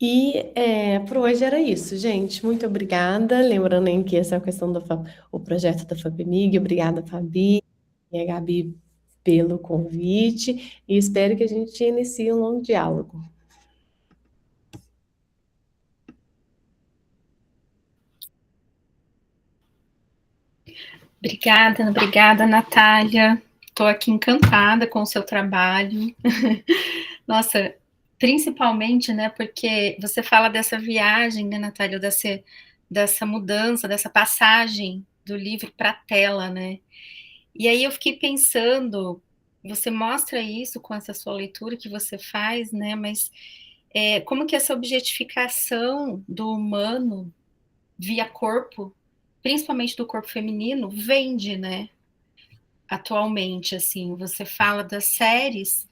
E por hoje era isso, gente. Muito obrigada. Lembrando aí que essa é a questão o projeto da FAPEMIG. Obrigada, Fabi e a Gabi, pelo convite. E espero que a gente inicie um longo diálogo. Obrigada, Natália. Estou aqui encantada com o seu trabalho. Nossa, principalmente, né, porque você fala dessa viagem, né, Natália, dessa mudança, dessa passagem do livro para a tela, né? E aí eu fiquei pensando, você mostra isso com essa sua leitura que você faz, né? Mas como que essa objetificação do humano via corpo, principalmente do corpo feminino, vende, né? Atualmente, assim, você fala das séries,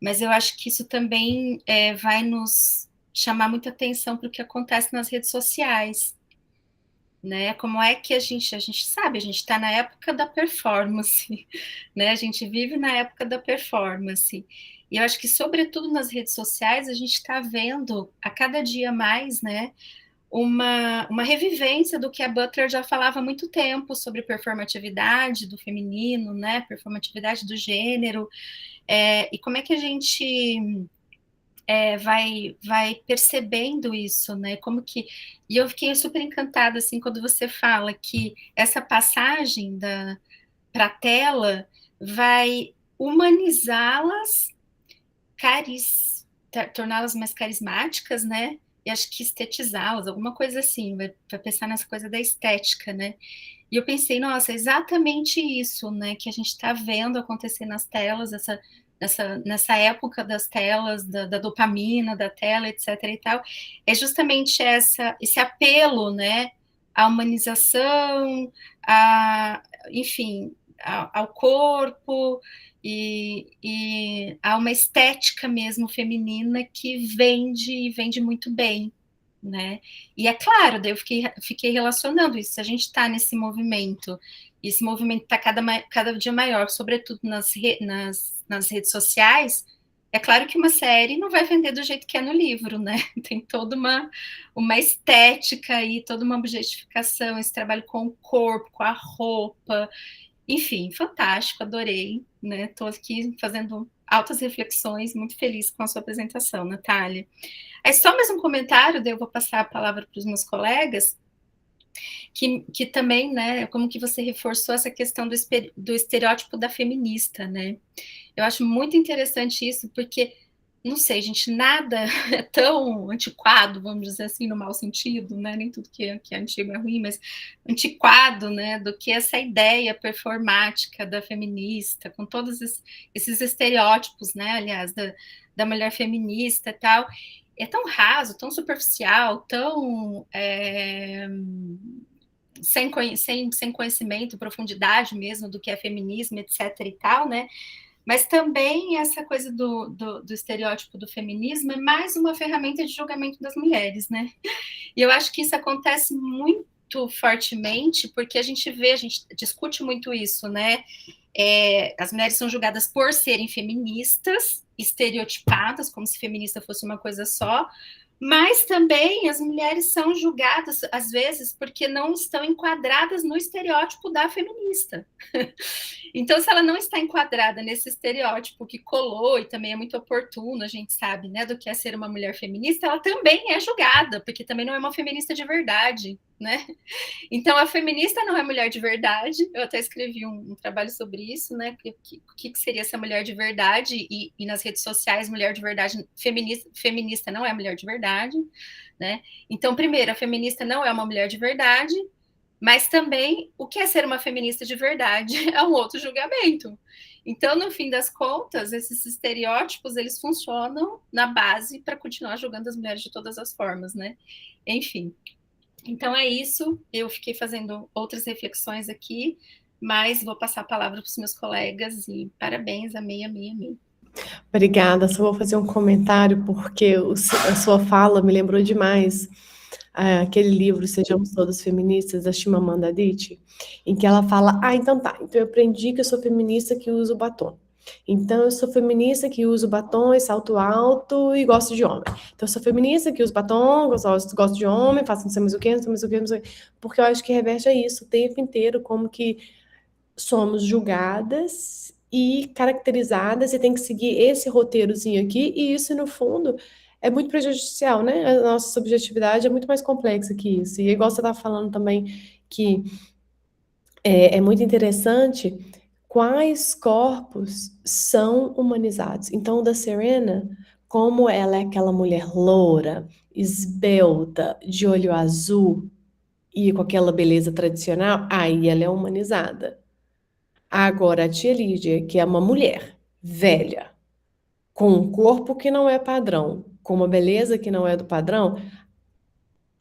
mas eu acho que isso também vai nos chamar muita atenção para o que acontece nas redes sociais, né? Como é que a gente sabe, a gente está na época da performance, né? A gente vive na época da performance. E eu acho que, sobretudo nas redes sociais, a gente está vendo a cada dia mais, né, uma revivência do que a Butler já falava há muito tempo sobre performatividade do feminino, né, performatividade do gênero, e como é que a gente vai percebendo isso, né? Como que... E eu fiquei super encantada, assim, quando você fala que essa passagem para a tela vai humanizá-las, torná-las mais carismáticas, né? E acho que estetizá-las, alguma coisa assim, vai pensar nessa coisa da estética, né? E eu pensei, nossa, é exatamente isso, né, que a gente está vendo acontecer nas telas, nessa época das telas, da dopamina, da tela, etc. e tal, é justamente esse apelo, né, à humanização, enfim, ao corpo e a uma estética mesmo feminina que vende muito bem, né? E é claro, daí eu fiquei relacionando isso. Se a gente está nesse movimento, e esse movimento está cada dia maior, sobretudo nas redes sociais, é claro que uma série não vai vender do jeito que é no livro, né? Tem toda uma estética e toda uma objetificação, esse trabalho com o corpo, com a roupa, enfim, fantástico, adorei, né? Estou aqui fazendo altas reflexões, muito feliz com a sua apresentação, Natália. É só mais um comentário, daí eu vou passar a palavra para os meus colegas, que também, né, como que você reforçou essa questão do estereótipo da feminista, né? Eu acho muito interessante isso, porque, não sei, gente, nada é tão antiquado, vamos dizer assim, no mau sentido, né? Nem tudo que é antigo é ruim, mas antiquado, né? Do que essa ideia performática da feminista, com todos esses estereótipos, né? Aliás, da mulher feminista e tal. É tão raso, tão superficial, tão sem conhecimento, profundidade mesmo do que é feminismo, etc. e tal, né? Mas também essa coisa do estereótipo do feminismo é mais uma ferramenta de julgamento das mulheres, né? E eu acho que isso acontece muito fortemente, porque a gente discute muito isso, né? As mulheres são julgadas por serem feministas, estereotipadas, como se feminista fosse uma coisa só, mas também as mulheres são julgadas, às vezes, porque não estão enquadradas no estereótipo da feminista. Então, se ela não está enquadrada nesse estereótipo que colou e também é muito oportuno, a gente sabe, né, do que é ser uma mulher feminista, ela também é julgada, porque também não é uma feminista de verdade, né? Então, a feminista não é mulher de verdade. Eu até escrevi um trabalho sobre isso, né? O que seria essa mulher de verdade? E nas redes sociais, mulher de verdade, feminista não é mulher de verdade, né? Então, primeiro, a feminista não é uma mulher de verdade, mas também o que é ser uma feminista de verdade é um outro julgamento. Então, no fim das contas, esses estereótipos, eles funcionam na base para continuar julgando as mulheres de todas as formas, né? Enfim. Então é isso, eu fiquei fazendo outras reflexões aqui, mas vou passar a palavra para os meus colegas e parabéns, amei. Obrigada, só vou fazer um comentário, porque a sua fala me lembrou demais aquele livro Sejamos Todas Feministas, da Chimamanda Adichie, em que ela fala, então eu aprendi que eu sou feminista que uso batom. Então, eu sou feminista que uso batom e salto alto e gosto de homem. Então, eu sou feminista que uso batom, gosto de homem, faço não sei mais o que, não sei mais o que, não sei o que. Porque eu acho que reverte a isso o tempo inteiro, como que somos julgadas e caracterizadas e tem que seguir esse roteirozinho aqui, e isso, no fundo, é muito prejudicial, né? A nossa subjetividade é muito mais complexa que isso. E igual você estava falando também, que é muito interessante quais corpos são humanizados. Então, o da Serena, como ela é aquela mulher loura, esbelta, de olho azul e com aquela beleza tradicional, aí ela é humanizada. Agora, a tia Lídia, que é uma mulher velha, com um corpo que não é padrão, com uma beleza que não é do padrão,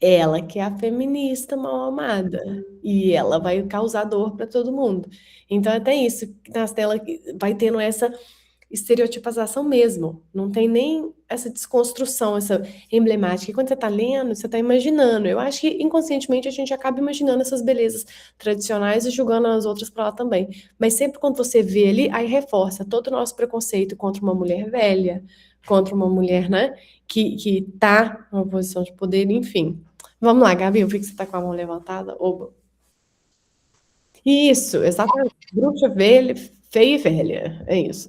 ela que é a feminista mal amada. E ela vai causar dor para todo mundo. Então, até isso, nas telas vai tendo essa estereotipização mesmo. Não tem nem essa desconstrução, essa emblemática. E quando você está lendo, você está imaginando. Eu acho que inconscientemente a gente acaba imaginando essas belezas tradicionais e julgando as outras para lá também. Mas sempre quando você vê ali, aí reforça todo o nosso preconceito contra uma mulher velha, contra uma mulher, né, que tá numa posição de poder, enfim. Vamos lá, Gabi, eu vi que você está com a mão levantada. Oba. Isso, exatamente. Bruxa velha, feia e velha. É isso.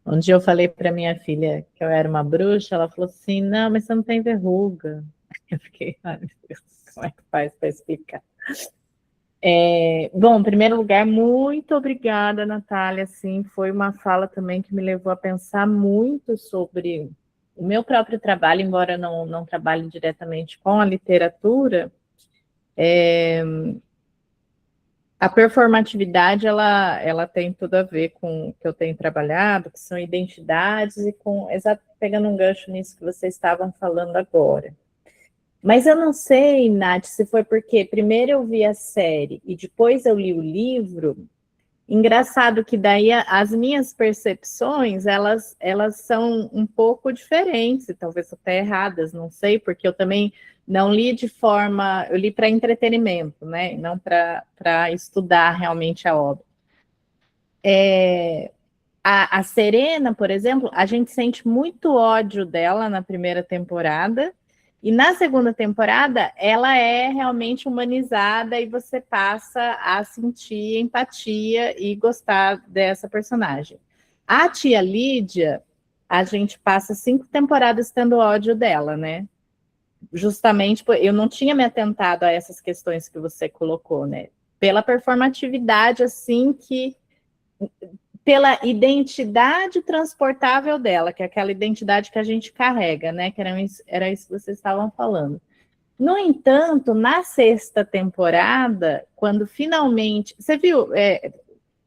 Um dia eu falei para minha filha que eu era uma bruxa, ela falou assim, não, mas você não tem verruga. Eu fiquei, ai meu Deus, como é que faz para explicar? Bom, em primeiro lugar, muito obrigada, Natália, assim, foi uma fala também que me levou a pensar muito sobre o meu próprio trabalho, embora não trabalhe diretamente com a literatura, a performatividade, ela tem tudo a ver com o que eu tenho trabalhado, que são identidades, e pegando um gancho nisso que vocês estavam falando agora. Mas eu não sei, Nath, se foi porque primeiro eu vi a série e depois eu li o livro. Engraçado que daí as minhas percepções, elas são um pouco diferentes, talvez até erradas, não sei, porque eu também não li eu li para entretenimento, né? Não para estudar realmente a obra. A Serena, por exemplo, a gente sente muito ódio dela na primeira temporada, e na segunda temporada ela é realmente humanizada e você passa a sentir empatia e gostar dessa personagem. A tia Lídia, a gente passa 5 temporadas tendo ódio dela, né? Justamente, eu não tinha me atentado a essas questões que você colocou, né? Pela performatividade, assim, pela identidade transportável dela, que é aquela identidade que a gente carrega, né? Que era isso que vocês estavam falando. No entanto, na sexta temporada, quando finalmente... Você viu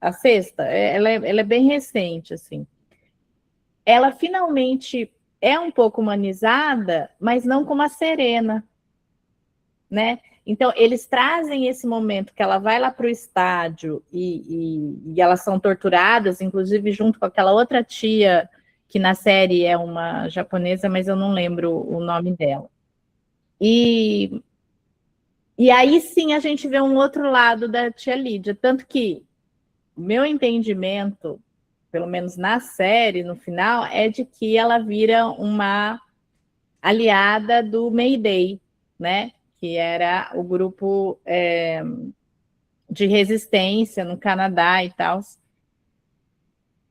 a sexta? Ela é bem recente, assim. Ela finalmente é um pouco humanizada, mas não como a Serena, né? Então, eles trazem esse momento que ela vai lá para o estádio e elas são torturadas, inclusive junto com aquela outra tia, que na série é uma japonesa, mas eu não lembro o nome dela. E aí sim a gente vê um outro lado da tia Lídia, tanto que o meu entendimento, pelo menos na série, no final, é de que ela vira uma aliada do Mayday, né? Que era o grupo de resistência no Canadá e tal.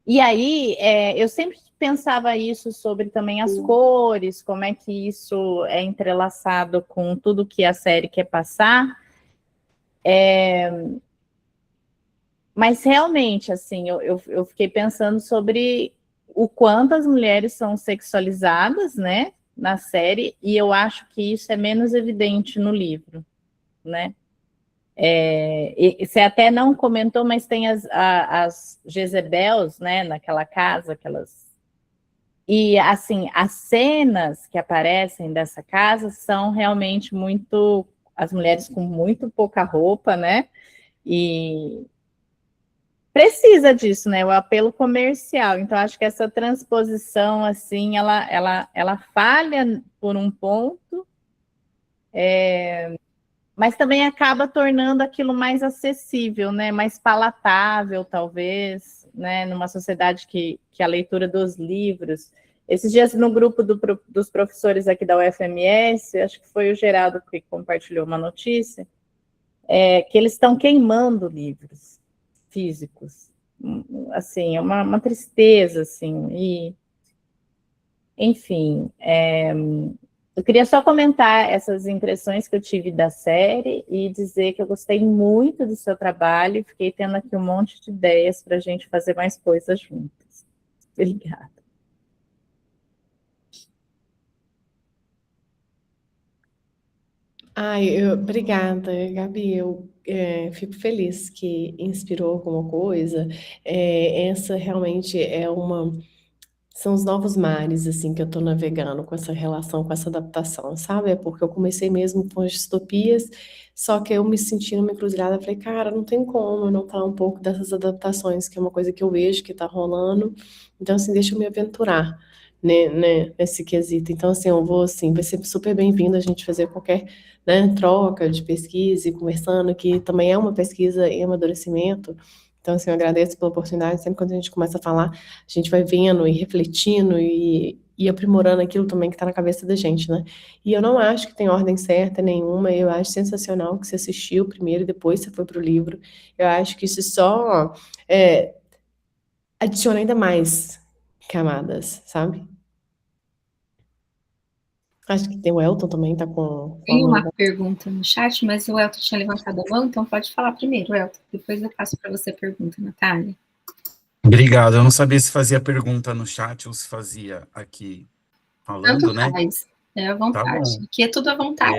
E aí, eu sempre pensava isso sobre também as cores, como é que isso é entrelaçado com tudo que a série quer passar. Mas realmente, assim, eu fiquei pensando sobre o quanto as mulheres são sexualizadas, né, na série, e eu acho que isso é menos evidente no livro, né? Você até não comentou, mas tem as Jezebels, né, naquela casa, aquelas... E, assim, as cenas que aparecem dessa casa são realmente muito... As mulheres com muito pouca roupa, né? E precisa disso, né? O apelo comercial. Então, acho que essa transposição, assim, ela falha por um ponto, mas também acaba tornando aquilo mais acessível, né? Mais palatável, talvez, né? Numa sociedade que a leitura dos livros... Esses dias, no grupo dos professores aqui da UFMS, acho que foi o Geraldo que compartilhou uma notícia, que eles estão queimando livros físicos. Assim, é uma tristeza, assim, e... Enfim, eu queria só comentar essas impressões que eu tive da série e dizer que eu gostei muito do seu trabalho e fiquei tendo aqui um monte de ideias para a gente fazer mais coisas juntas. Obrigada. Obrigada, Gabi. Eu fico feliz que inspirou alguma coisa. Essa realmente são os novos mares, assim, que eu estou navegando com essa relação, com essa adaptação, sabe? É porque eu comecei mesmo com as distopias, só que eu me senti numa encruzilhada, falei, cara, não tem como eu não falar um pouco dessas adaptações, que é uma coisa que eu vejo que está rolando. Então, assim, deixa eu me aventurar nesse quesito. Então, assim, eu vou, assim, vai ser super bem-vindo a gente fazer qualquer, né, troca de pesquisa e conversando, que também é uma pesquisa em amadurecimento. Então, assim, eu agradeço pela oportunidade. Sempre quando a gente começa a falar, a gente vai vendo e refletindo e aprimorando aquilo também que está na cabeça da gente, né? E eu não acho que tem ordem certa nenhuma. Eu acho sensacional que você assistiu primeiro e depois você foi para o livro. Eu acho que isso só adiciona ainda mais camadas, sabe? Acho que tem o Elton também, tá com a Tem mão uma levanta. pergunta no chat, mas o Elton tinha levantado a mão, então pode falar primeiro, Elton. Depois eu passo para você a pergunta, Natália. Obrigado. Eu não sabia se fazia pergunta no chat ou se fazia aqui falando, Tanto né? faz, é à Tá vontade. bom. Aqui é tudo à vontade.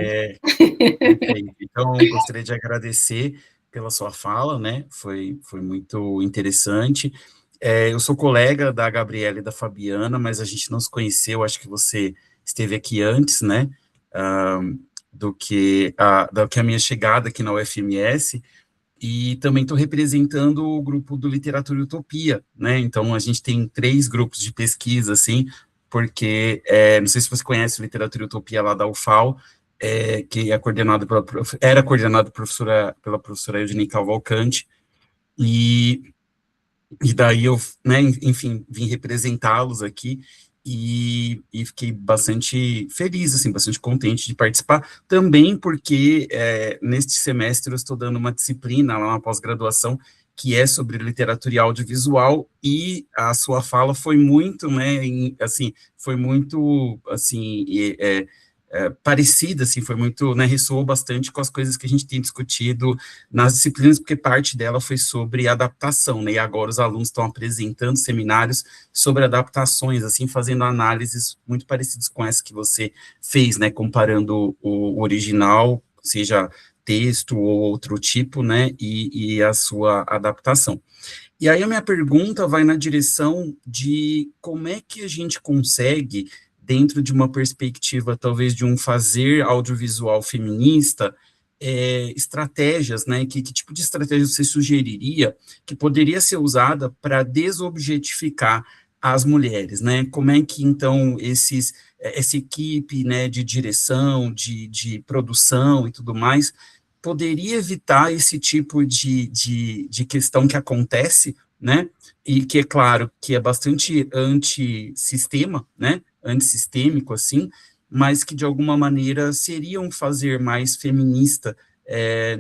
Perfeito. Então, gostaria de agradecer pela sua fala, né? Foi muito interessante. Eu sou colega da Gabriela e da Fabiana, mas a gente não se conheceu, acho que você esteve aqui antes, né? ah, do que a minha chegada aqui na UFMS, e também estou representando o grupo do Literatura e Utopia, né? Então, a gente tem 3 grupos de pesquisa, assim, porque, não sei se você conhece o Literatura e Utopia lá da UFAL, que é coordenado era coordenado pela professora Eugenie Cavalcante, e daí eu, né, enfim, vim representá-los aqui, e fiquei bastante feliz, assim, bastante contente de participar, também porque neste semestre eu estou dando uma disciplina, lá, uma pós-graduação, que é sobre literatura e audiovisual, e a sua fala foi muito, né, assim, foi muito, assim, parecida, assim, foi muito, né, ressoou bastante com as coisas que a gente tem discutido nas disciplinas, porque parte dela foi sobre adaptação, né, e agora os alunos estão apresentando seminários sobre adaptações, assim, fazendo análises muito parecidas com essa que você fez, né, comparando o original, seja texto ou outro tipo, né, e a sua adaptação. E aí a minha pergunta vai na direção de como é que a gente consegue, dentro de uma perspectiva talvez de um fazer audiovisual feminista, estratégias, né? Que tipo de estratégia você sugeriria que poderia ser usada para desobjetificar as mulheres, né? Como é que então essa equipe, né, de direção, de produção e tudo mais poderia evitar esse tipo de questão que acontece, né? E que é claro que é bastante antissistema, né? Antissistêmico, assim, mas que de alguma maneira seria um fazer mais feminista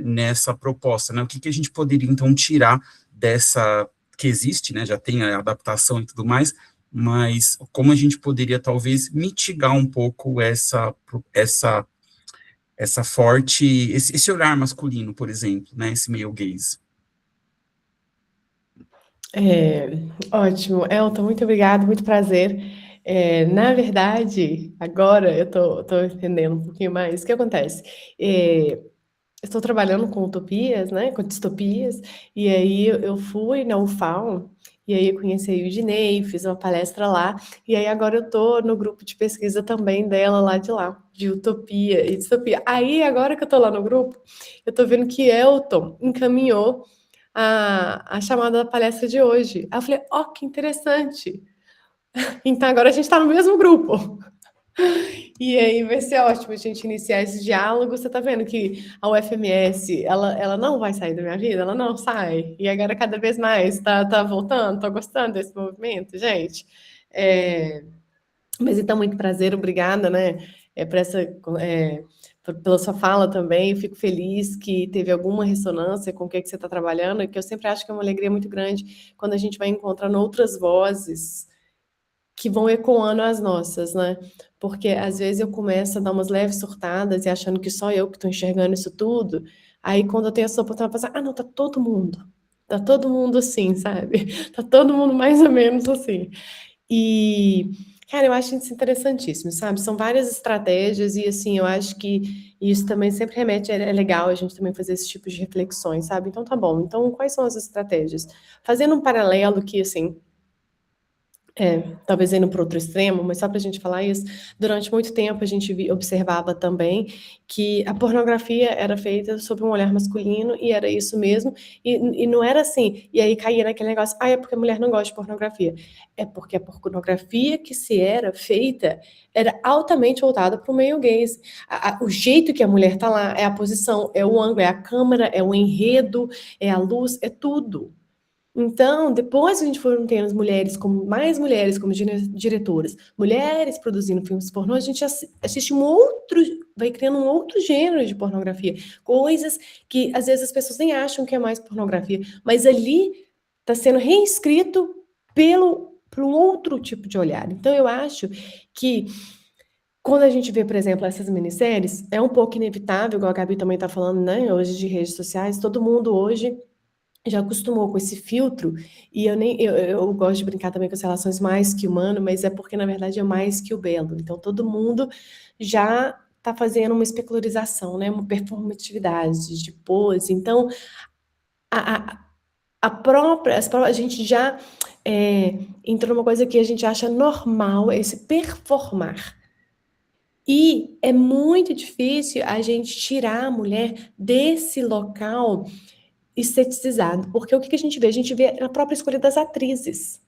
nessa proposta, né? O que a gente poderia então tirar dessa que existe, né? Já tem a adaptação e tudo mais, mas como a gente poderia talvez mitigar um pouco essa forte, esse olhar masculino, por exemplo, né, esse male gaze. Ótimo. Elton, muito obrigado, muito prazer. Na verdade, agora eu tô entendendo um pouquinho mais o que acontece. Estou trabalhando com utopias, né, com distopias, e aí eu fui na UFAL, e aí eu conheci a Eudinei, fiz uma palestra lá, e aí agora eu tô no grupo de pesquisa também dela lá de lá, de utopia e distopia. Aí agora que eu tô lá no grupo, eu tô vendo que Elton encaminhou a chamada da palestra de hoje. Aí eu falei, ó, que interessante. Então agora a gente tá no mesmo grupo. E aí vai ser ótimo a gente iniciar esse diálogo. Você tá vendo que a UFMS, ela não vai sair da minha vida? Ela não sai. E agora cada vez mais tá voltando, tô gostando desse movimento, gente. Mas então, muito prazer, obrigada, né, pela sua fala também. Fico feliz que teve alguma ressonância com o que você está trabalhando, e que eu sempre acho que é uma alegria muito grande quando a gente vai encontrando outras vozes que vão ecoando as nossas, né? Porque às vezes eu começo a dar umas leves surtadas e achando que só eu que estou enxergando isso tudo. Aí quando eu tenho essa oportunidade, eu penso, não, tá todo mundo assim, sabe? Tá todo mundo mais ou menos assim. E, cara, eu acho isso interessantíssimo, sabe? São várias estratégias e, assim, eu acho que isso também sempre remete, é legal a gente também fazer esse tipo de reflexões, sabe? Então, tá bom. Então, quais são as estratégias? Fazendo um paralelo que, assim, Talvez indo para outro extremo, mas só para a gente falar isso, durante muito tempo a gente observava também que a pornografia era feita sob um olhar masculino e era isso mesmo, e não era assim, e aí caía naquele negócio, é porque a mulher não gosta de pornografia. É porque a pornografia que se era feita era altamente voltada para o meio gay. O jeito que a mulher está lá, é a posição, é o ângulo, é a câmera, é o enredo, é a luz, é tudo. Então, depois que a gente for tendo mais mulheres como diretoras, mulheres produzindo filmes pornô, a gente assiste vai criando um outro gênero de pornografia. Coisas que, às vezes, as pessoas nem acham que é mais pornografia, mas ali está sendo reescrito por um outro tipo de olhar. Então, eu acho que quando a gente vê, por exemplo, essas minisséries, é um pouco inevitável, igual a Gabi também está falando, né, hoje de redes sociais, todo mundo hoje já acostumou com esse filtro, e eu gosto de brincar também com as relações mais que humano, mas é porque, na verdade, é mais que o belo. Então, todo mundo já está fazendo uma especularização, né? Uma performatividade de pose. Então, a gente já entrou numa coisa que a gente acha normal, esse performar. E é muito difícil a gente tirar a mulher desse local esteticizado, porque o que a gente vê? A gente vê na própria escolha das atrizes.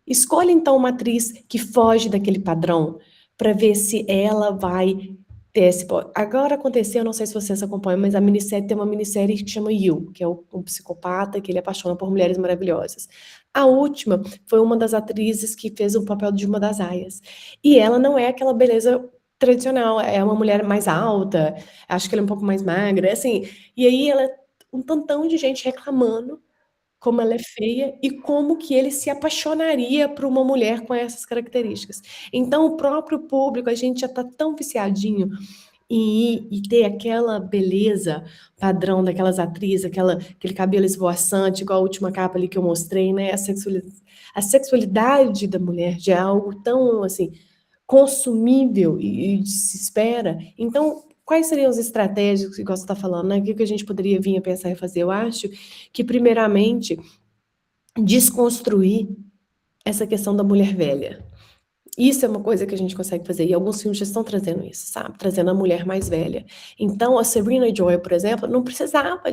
Escolha, então, uma atriz que foge daquele padrão, para ver se ela vai ter esse... Agora aconteceu, eu não sei se vocês acompanham, mas tem uma minissérie que chama You, que é um psicopata que ele apaixona por mulheres maravilhosas. A última foi uma das atrizes que fez o papel de uma das aias. E ela não é aquela beleza tradicional, é uma mulher mais alta, acho que ela é um pouco mais magra, assim, e aí ela um tantão de gente reclamando como ela é feia e como que ele se apaixonaria por uma mulher com essas características. Então, o próprio público, a gente já está tão viciadinho em ir e ter aquela beleza padrão daquelas atrizes, aquele cabelo esvoaçante, igual a última capa ali que eu mostrei, né? A sexualidade da mulher já é algo tão, assim, consumível e se espera. Então, quais seriam as estratégias que você está falando, né? O que a gente poderia vir a pensar e fazer? Eu acho que, primeiramente, desconstruir essa questão da mulher velha. Isso é uma coisa que a gente consegue fazer, e alguns filmes já estão trazendo isso, sabe? Trazendo a mulher mais velha. Então, a Serena Joy, por exemplo, não precisava.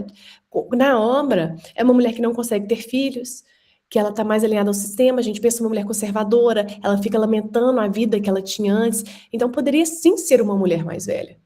Na obra, é uma mulher que não consegue ter filhos, que ela está mais alinhada ao sistema, a gente pensa uma mulher conservadora, ela fica lamentando a vida que ela tinha antes. Então, poderia sim ser uma mulher mais velha.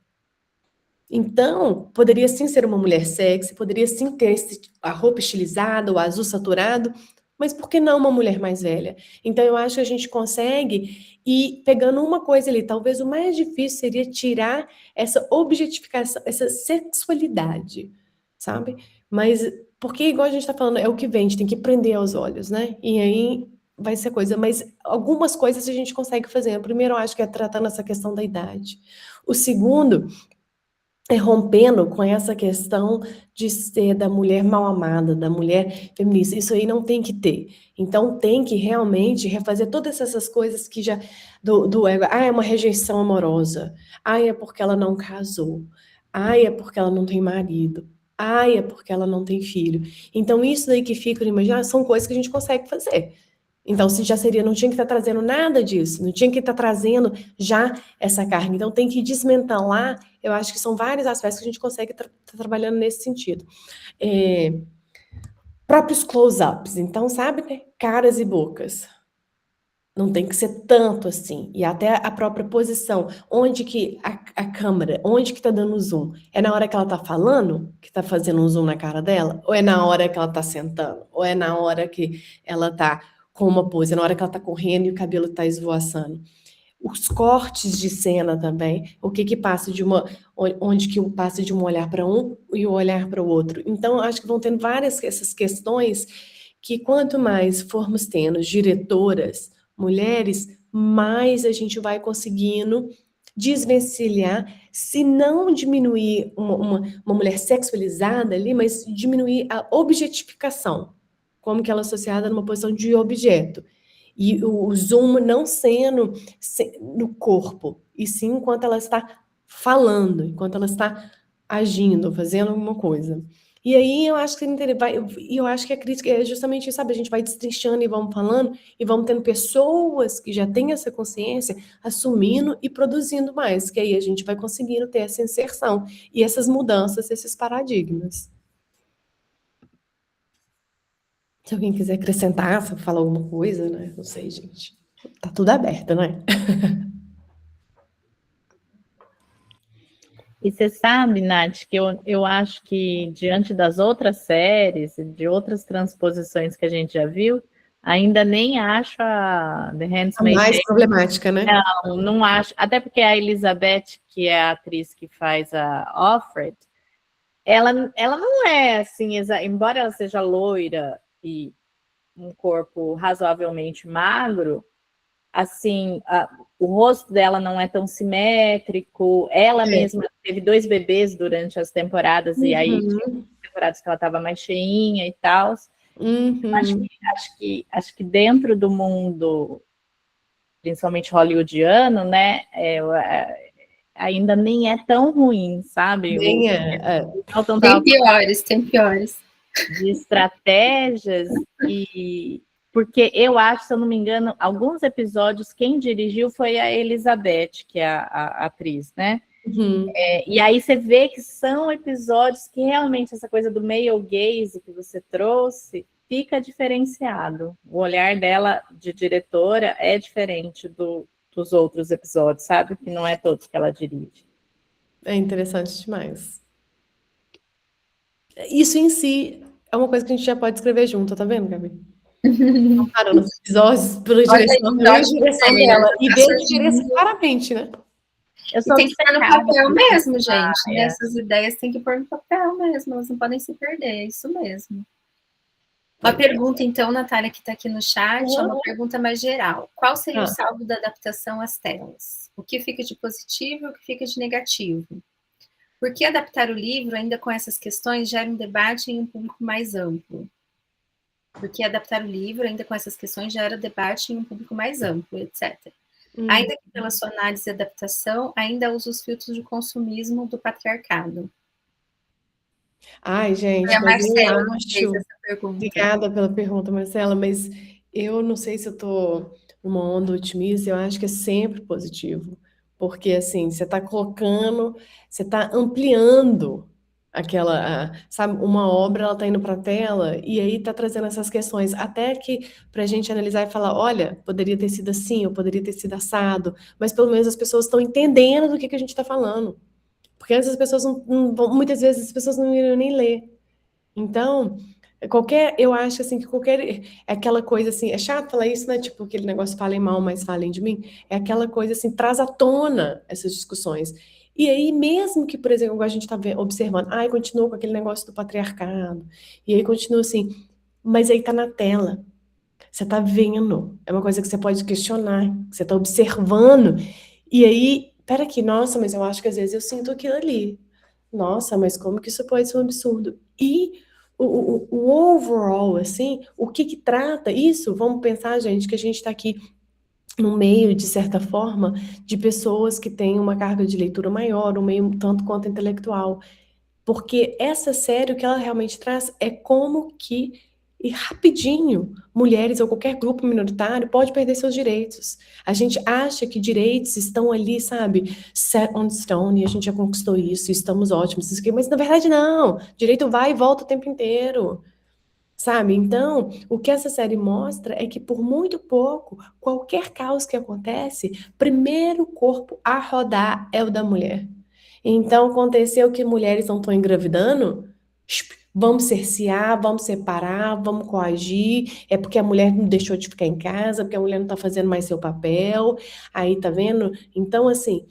Então, poderia sim ser uma mulher sexy, poderia sim ter a roupa estilizada, o azul saturado, mas por que não uma mulher mais velha? Então, eu acho que a gente consegue ir pegando uma coisa ali. Talvez o mais difícil seria tirar essa objetificação, essa sexualidade, sabe? Mas, porque, igual a gente está falando, é o que vem, a gente tem que prender aos olhos, né? E aí vai ser coisa. Mas algumas coisas a gente consegue fazer. O primeiro, eu acho que é tratando essa questão da idade. O segundo é rompendo com essa questão de ser da mulher mal amada, da mulher feminista. Isso aí não tem que ter. Então tem que realmente refazer todas essas coisas que já do ego. É uma rejeição amorosa. É porque ela não casou. É porque ela não tem marido. É porque ela não tem filho. Então isso daí que fica no imaginário são coisas que a gente consegue fazer. Então, se já seria, não tinha que estar trazendo nada disso, não tinha que estar trazendo já essa carga. Então, tem que desmantelar. Eu acho que são vários aspectos que a gente consegue estar trabalhando nesse sentido. Próprios close-ups. Então, sabe, né? Caras e bocas. Não tem que ser tanto assim. E até a própria posição. Onde que a câmera, onde que tá dando zoom? É na hora que ela tá falando, que tá fazendo um zoom na cara dela? Ou é na hora que ela tá sentando? Ou é na hora que ela tá com uma pose, na hora que ela tá correndo e o cabelo tá esvoaçando. Os cortes de cena também, o que passa onde que passa de um olhar para um e o olhar para o outro. Então, acho que vão tendo várias essas questões que quanto mais formos tendo diretoras, mulheres, mais a gente vai conseguindo desvencilhar, se não diminuir uma mulher sexualizada ali, mas diminuir a objetificação, como que ela é associada numa posição de objeto. E o zoom não sendo no corpo, e sim enquanto ela está falando, enquanto ela está agindo, fazendo alguma coisa. E aí eu acho que eu acho que a crítica é justamente isso, sabe? A gente vai destrinchando e vamos falando, e vamos tendo pessoas que já têm essa consciência assumindo e produzindo mais, que aí a gente vai conseguindo ter essa inserção e essas mudanças, esses paradigmas. Se alguém quiser acrescentar, se falar alguma coisa, né? Não sei, gente. Tá tudo aberto, né? E você sabe, Nath, que eu acho que diante das outras séries e de outras transposições que a gente já viu, ainda nem acho a The A Handmaid's mais Tale. problemática, né? Não acho. Até porque a Elizabeth, que é a atriz que faz a Offred, ela não é assim, embora ela seja loira e um corpo razoavelmente magro, assim, o rosto dela não é tão simétrico, ela mesma teve 2 bebês durante as temporadas, e aí tinha temporadas que ela estava mais cheinha e tal. Acho que dentro do mundo, principalmente hollywoodiano, né, ainda nem é tão ruim, sabe? Nem Tem piores, tem piores. De estratégias e porque eu acho, se eu não me engano, alguns episódios quem dirigiu foi a Elizabeth, que é a atriz, né? E aí você vê que são episódios que realmente essa coisa do male gaze que você trouxe fica diferenciado. O olhar dela de diretora é diferente dos outros episódios, sabe? Que não é todos que ela dirige. É interessante demais. Isso em si é uma coisa que a gente já pode escrever junto, tá vendo, Gabi? Comparando os episódios pela direção dela. E vejo direção claramente, né? Tem que pôr no papel mesmo, gente. Né? Essas ideias tem que pôr no papel mesmo, elas não podem se perder, é isso mesmo. Uma pergunta, então, Natália, que está aqui no chat, é uma pergunta mais geral. Qual seria o saldo da adaptação às telas? O que fica de positivo e o que fica de negativo? Por que adaptar o livro, ainda com essas questões, gera um debate em um público mais amplo? Porque adaptar o livro, ainda com essas questões, gera debate em um público mais amplo, etc. Ainda que pela sua análise e adaptação, ainda usa os filtros de consumismo do patriarcado. Ai, gente, a mas Marcela eu acho... fez essa pergunta. Obrigada pela pergunta, Marcela, mas eu não sei se eu tô numa onda otimista, eu acho que é sempre positivo, porque assim, você está colocando, você está ampliando aquela, sabe, uma obra, ela está indo para a tela, e aí está trazendo essas questões, até que para a gente analisar e falar, olha, poderia ter sido assim, ou poderia ter sido assado, mas pelo menos as pessoas estão entendendo do que a gente está falando, porque antes as pessoas muitas vezes as pessoas não iriam nem ler. Então, eu acho assim que é aquela coisa assim, é chato falar isso, né? Tipo, aquele negócio falem mal, mas falem de mim. É aquela coisa assim, traz à tona essas discussões. E aí, mesmo que, por exemplo, a gente está observando, continua com aquele negócio do patriarcado, e aí continua assim, mas aí tá na tela. Você tá vendo, é uma coisa que você pode questionar, que você tá observando, e aí, pera aqui, nossa, mas eu acho que às vezes eu sinto aquilo ali. Nossa, mas como que isso pode ser um absurdo? E o overall, assim, o que trata isso? Vamos pensar, gente, que a gente está aqui no meio, de certa forma, de pessoas que têm uma carga de leitura maior, um meio tanto quanto intelectual. Porque essa série, o que ela realmente traz é como que, e rapidinho, mulheres ou qualquer grupo minoritário pode perder seus direitos. A gente acha que direitos estão ali, sabe, set on stone, e a gente já conquistou isso, e estamos ótimos, mas na verdade não, direito vai e volta o tempo inteiro, sabe? Então, o que essa série mostra é que por muito pouco, qualquer caos que acontece, primeiro corpo a rodar é o da mulher. Então, aconteceu que mulheres não estão engravidando, vamos cercear, vamos separar, vamos coagir, é porque a mulher não deixou de ficar em casa, porque a mulher não está fazendo mais seu papel, aí tá vendo? Então, assim,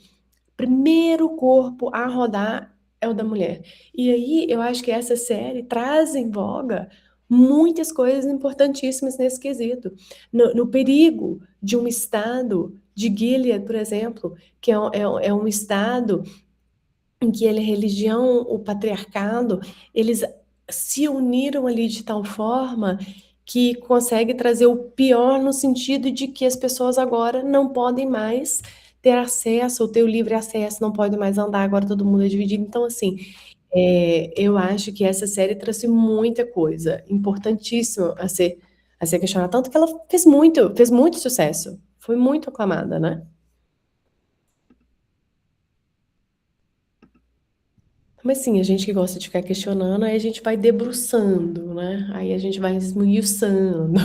primeiro corpo a rodar é o da mulher. E aí, eu acho que essa série traz em voga muitas coisas importantíssimas nesse quesito. No perigo de um estado de Gilead, por exemplo, que é um estado em que a religião, o patriarcado, eles se uniram ali de tal forma que consegue trazer o pior no sentido de que as pessoas agora não podem mais ter acesso, ou ter o livre acesso, não podem mais andar, agora todo mundo é dividido. Então, assim, Eu acho que essa série trouxe muita coisa importantíssima a ser questionada, tanto que ela fez muito sucesso. Foi muito aclamada, né? Mas sim, a gente que gosta de ficar questionando, aí a gente vai debruçando, né? Aí a gente vai esmiuçando.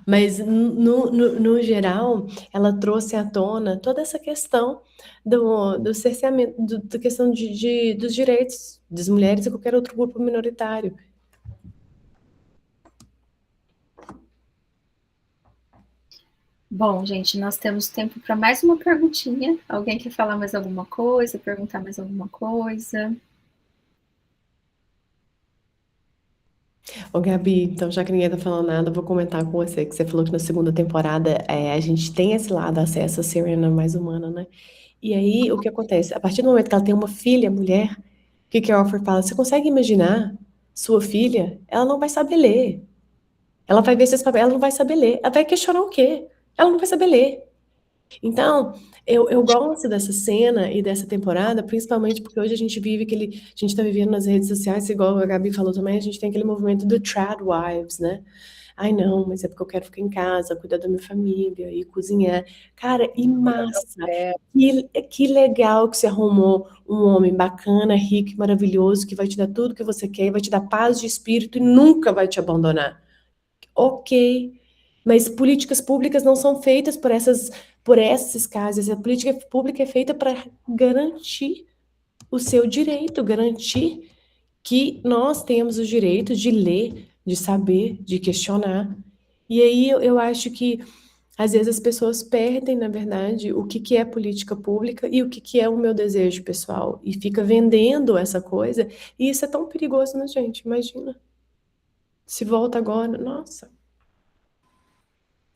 Mas, no geral, ela trouxe à tona toda essa questão do cerceamento, da questão dos direitos das mulheres e qualquer outro grupo minoritário. Bom, gente, nós temos tempo para mais uma perguntinha. Alguém quer falar mais alguma coisa, perguntar mais alguma coisa? Ô, Gabi, então já que ninguém tá falando nada, eu vou comentar com você, que você falou que na segunda temporada a gente tem esse lado, acesso a Serena mais humana, né? E aí, o que acontece? A partir do momento que ela tem uma filha, mulher, o que que a Alfred fala? Você consegue imaginar sua filha? Ela não vai saber ler. Ela vai ver esses papéis, ela não vai saber ler. Ela vai questionar o quê? Ela não vai saber ler. Então, eu gosto dessa cena e dessa temporada, principalmente porque hoje a gente vive a gente tá vivendo nas redes sociais, igual a Gabi falou também, a gente tem aquele movimento do trad wives, né? Ai, não, mas é porque eu quero ficar em casa, cuidar da minha família e cozinhar. Cara, e massa! Que legal que você arrumou um homem bacana, rico e maravilhoso, que vai te dar tudo que você quer, vai te dar paz de espírito e nunca vai te abandonar. Ok, mas políticas públicas não são feitas por esses casos. A política pública é feita para garantir o seu direito, garantir que nós temos o direito de ler, de saber, de questionar. E aí eu acho que às vezes as pessoas perdem, na verdade, o que é política pública e o que é o meu desejo pessoal. E fica vendendo essa coisa. E isso é tão perigoso, né, gente? Imagina. Se volta agora, nossa.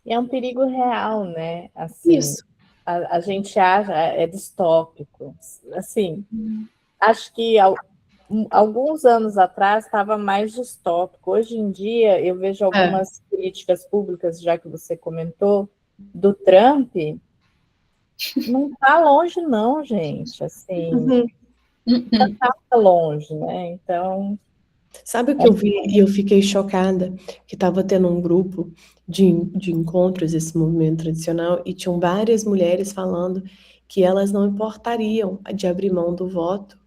E é um perigo real, né? Assim, Isso. a gente acha, é distópico. Assim, acho que alguns anos atrás estava mais distópico. Hoje em dia, eu vejo algumas políticas públicas, já que você comentou, do Trump, não está longe, não, gente. Assim, não está longe, né? Então. Sabe o que eu vi e eu fiquei chocada? Que estava tendo um grupo de encontros, esse movimento tradicional, e tinham várias mulheres falando que elas não importariam de abrir mão do voto,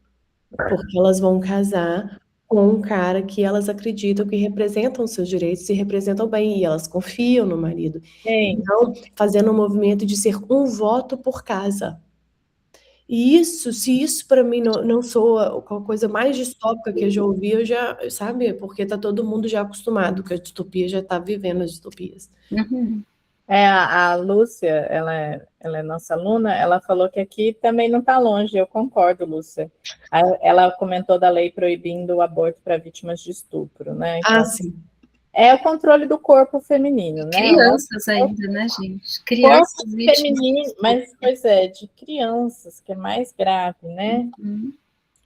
porque elas vão casar com um cara que elas acreditam que representam seus direitos e representam bem, e elas confiam no marido. Então, fazendo um movimento de ser um voto por casa. E se isso para mim não soa a coisa mais distópica que eu já ouvi, eu já, sabe, porque tá todo mundo já acostumado que a distopia já tá vivendo as distopias. Uhum. A Lúcia, ela é nossa aluna, ela falou que aqui também não está longe, eu concordo, Lúcia. Ela comentou da lei proibindo o aborto para vítimas de estupro, né? Então, sim. É o controle do corpo feminino, né? Crianças ainda, né, gente? Crianças feminino, mas, pois é, de crianças, que é mais grave, né? Uhum.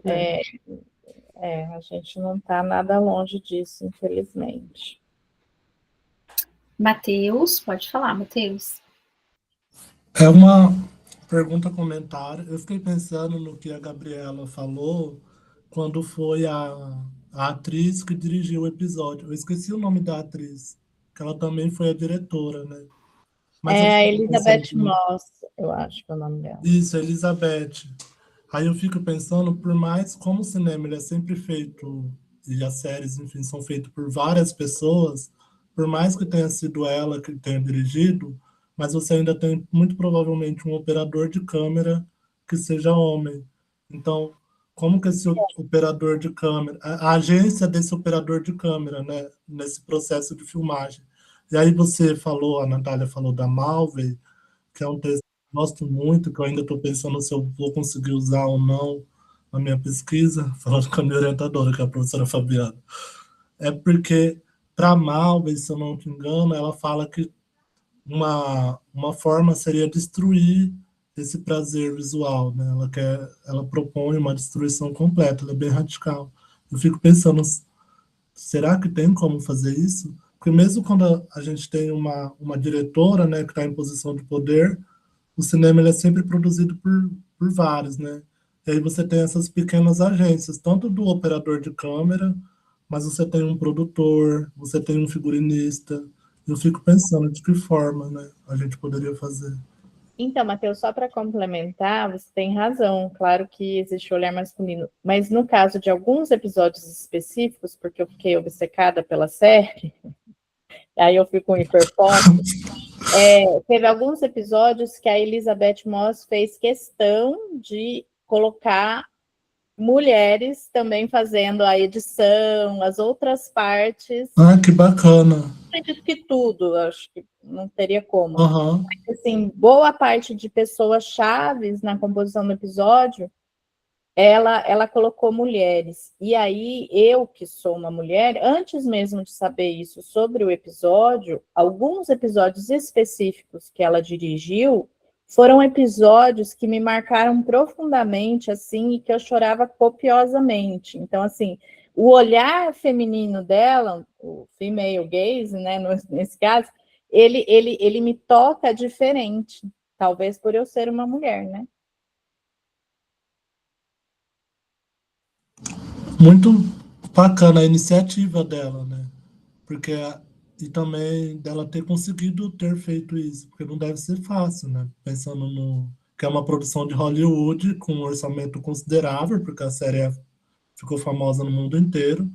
A gente não está nada longe disso, infelizmente. Matheus, pode falar, Matheus. É uma pergunta, comentário. Eu fiquei pensando no que a Gabriela falou quando foi a atriz que dirigiu o episódio. Eu esqueci o nome da atriz, que ela também foi a diretora, né? Mas É a Elizabeth Moss, eu acho que é o nome dela. Isso, Elizabeth. Aí eu fico pensando, por mais como o cinema ele é sempre feito, e as séries, enfim, são feitas por várias pessoas, por mais que tenha sido ela que tenha dirigido, mas você ainda tem muito provavelmente um operador de câmera que seja homem. Então, como que esse operador de câmera, a agência desse operador de câmera, né, nesse processo de filmagem. E aí você falou, a Natália falou da Malvey, que é um texto que eu gosto muito, que eu ainda estou pensando se eu vou conseguir usar ou não na minha pesquisa, falando com a minha orientadora, que é a professora Fabiana. É porque, para Malvey, se eu não me engano, ela fala que uma forma seria destruir esse prazer visual, né? Ela propõe uma destruição completa, ela é bem radical. Eu fico pensando, será que tem como fazer isso? Porque mesmo quando a gente tem uma diretora, né, que está em posição de poder, o cinema ele é sempre produzido por vários, né? E aí você tem essas pequenas agências, tanto do operador de câmera, mas você tem um produtor, você tem um figurinista. Eu fico pensando de que forma, né, a gente poderia fazer. Então, Matheus, só para complementar, você tem razão. Claro que existe o olhar masculino, mas no caso de alguns episódios específicos, porque eu fiquei obcecada pela série, aí eu fico com hiperfoco, teve alguns episódios que a Elizabeth Moss fez questão de colocar mulheres também fazendo a edição, as outras partes. Ah, que bacana. Acredito que tudo, acho que não teria como. Uhum. Mas, assim, boa parte de pessoas chaves na composição do episódio, ela colocou mulheres. E aí, eu que sou uma mulher, antes mesmo de saber isso sobre o episódio, alguns episódios específicos que ela dirigiu foram episódios que me marcaram profundamente, assim, e que eu chorava copiosamente. Então, assim, o olhar feminino dela, o female gaze, né, nesse caso, ele me toca diferente, talvez por eu ser uma mulher, né? Muito bacana a iniciativa dela, né? Porque e também dela ter conseguido ter feito isso, porque não deve ser fácil, né? Pensando no que é uma produção de Hollywood com um orçamento considerável, porque a série ficou famosa no mundo inteiro.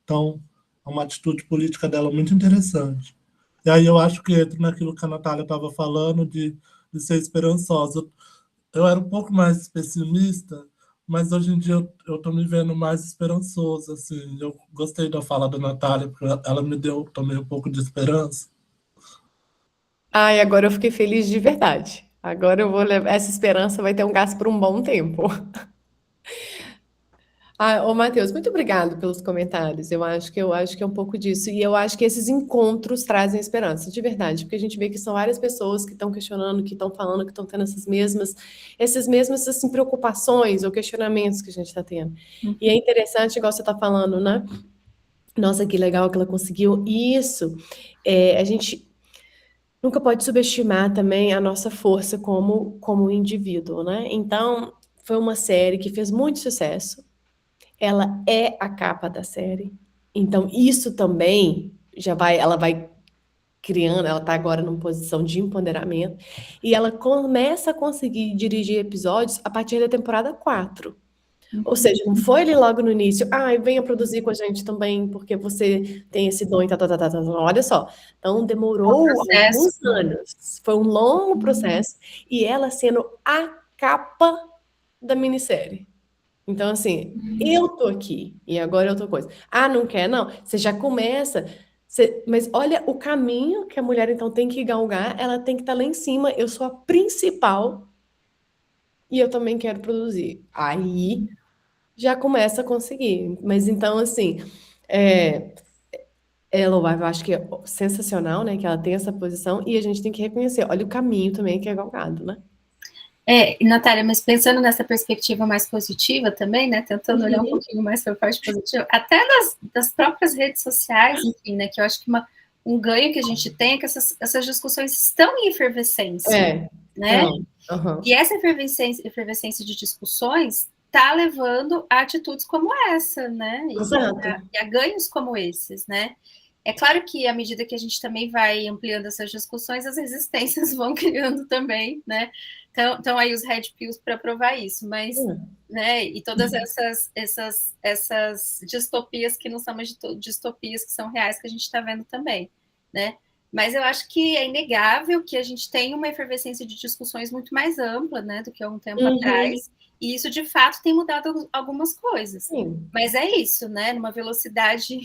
Então, é uma atitude política dela muito interessante. E aí eu acho que entra naquilo que a Natália estava falando de ser esperançosa. Eu era um pouco mais pessimista, mas hoje em dia eu tô me vendo mais esperançoso, assim. Eu gostei da fala da Natália, porque ela me deu também um pouco de esperança. Ai, agora eu fiquei feliz de verdade. Agora eu vou levar. Essa esperança vai ter um gasto por um bom tempo. Ah, ô Matheus, muito obrigado pelos comentários. Eu acho que é um pouco disso. E eu acho que esses encontros trazem esperança, de verdade, porque a gente vê que são várias pessoas que estão questionando, que estão falando, que estão tendo essas mesmas assim, preocupações ou questionamentos que a gente está tendo. E é interessante, igual você está falando, né? Nossa, que legal que ela conseguiu. E isso, a gente nunca pode subestimar também a nossa força como indivíduo, né? Então, foi uma série que fez muito sucesso. Ela é a capa da série. Então, isso também ela vai criando, ela está agora numa posição de empoderamento, e ela começa a conseguir dirigir episódios a partir da temporada 4. Ou seja, não foi ele logo no início, venha produzir com a gente também, porque você tem esse dom e tá. Olha só. Então, demorou alguns anos. Foi um longo processo, e ela sendo a capa da minissérie. Então, assim, eu tô aqui e agora eu tô coisa. Não quer, não? Você já começa. Mas olha o caminho que a mulher então tem que galgar, ela tem que estar lá em cima. Eu sou a principal e eu também quero produzir. Aí já começa a conseguir. Mas então, assim, ela eu acho que é sensacional, né? Que ela tem essa posição e a gente tem que reconhecer. Olha o caminho também que é galgado, né? Natália, mas pensando nessa perspectiva mais positiva também, né, tentando olhar um pouquinho mais para a parte positiva, até das próprias redes sociais, enfim, né, que eu acho que um ganho que a gente tem é que essas discussões estão em efervescência, né? E essa efervescência de discussões está levando a atitudes como essa, né? E a ganhos como esses, né? É claro que à medida que a gente também vai ampliando essas discussões, as resistências vão criando também, né? Então aí os red pills para provar isso, mas, né? E todas essas distopias que não são mais distopias, que são reais, que a gente está vendo também, né? Mas eu acho que é inegável que a gente tem uma efervescência de discussões muito mais ampla, né, do que há um tempo atrás, e isso de fato tem mudado algumas coisas. Sim. Mas é isso, né? Numa velocidade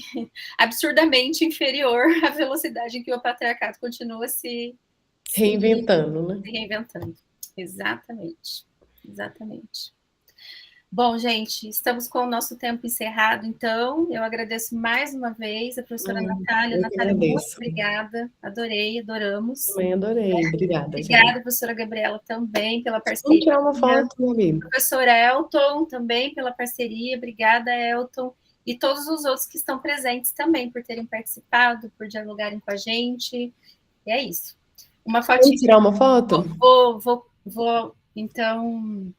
absurdamente inferior à velocidade em que o patriarcado continua se reinventando, né? Se reinventando. Exatamente. Bom, gente, estamos com o nosso tempo encerrado, então. Eu agradeço mais uma vez a professora Natália. Natália, muito obrigada. Adoramos. Também adorei. Obrigada. Obrigada, professora Gabriela, também pela parceria. Vamos tirar uma foto, meu amigo. Professor Elton, também pela parceria. Obrigada, Elton. E todos os outros que estão presentes também, por terem participado, por dialogarem com a gente. E é isso. Uma fotinha. Vamos tirar uma foto? Vou então...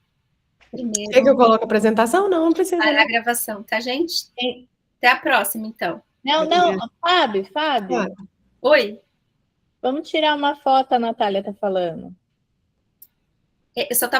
primeiro. Quer que eu coloque a apresentação? Não precisa. Vai na Não. gravação, tá, gente? Até a próxima, então. Não, Fábio. Oi? Vamos tirar uma foto, a Natália tá falando. Eu só tava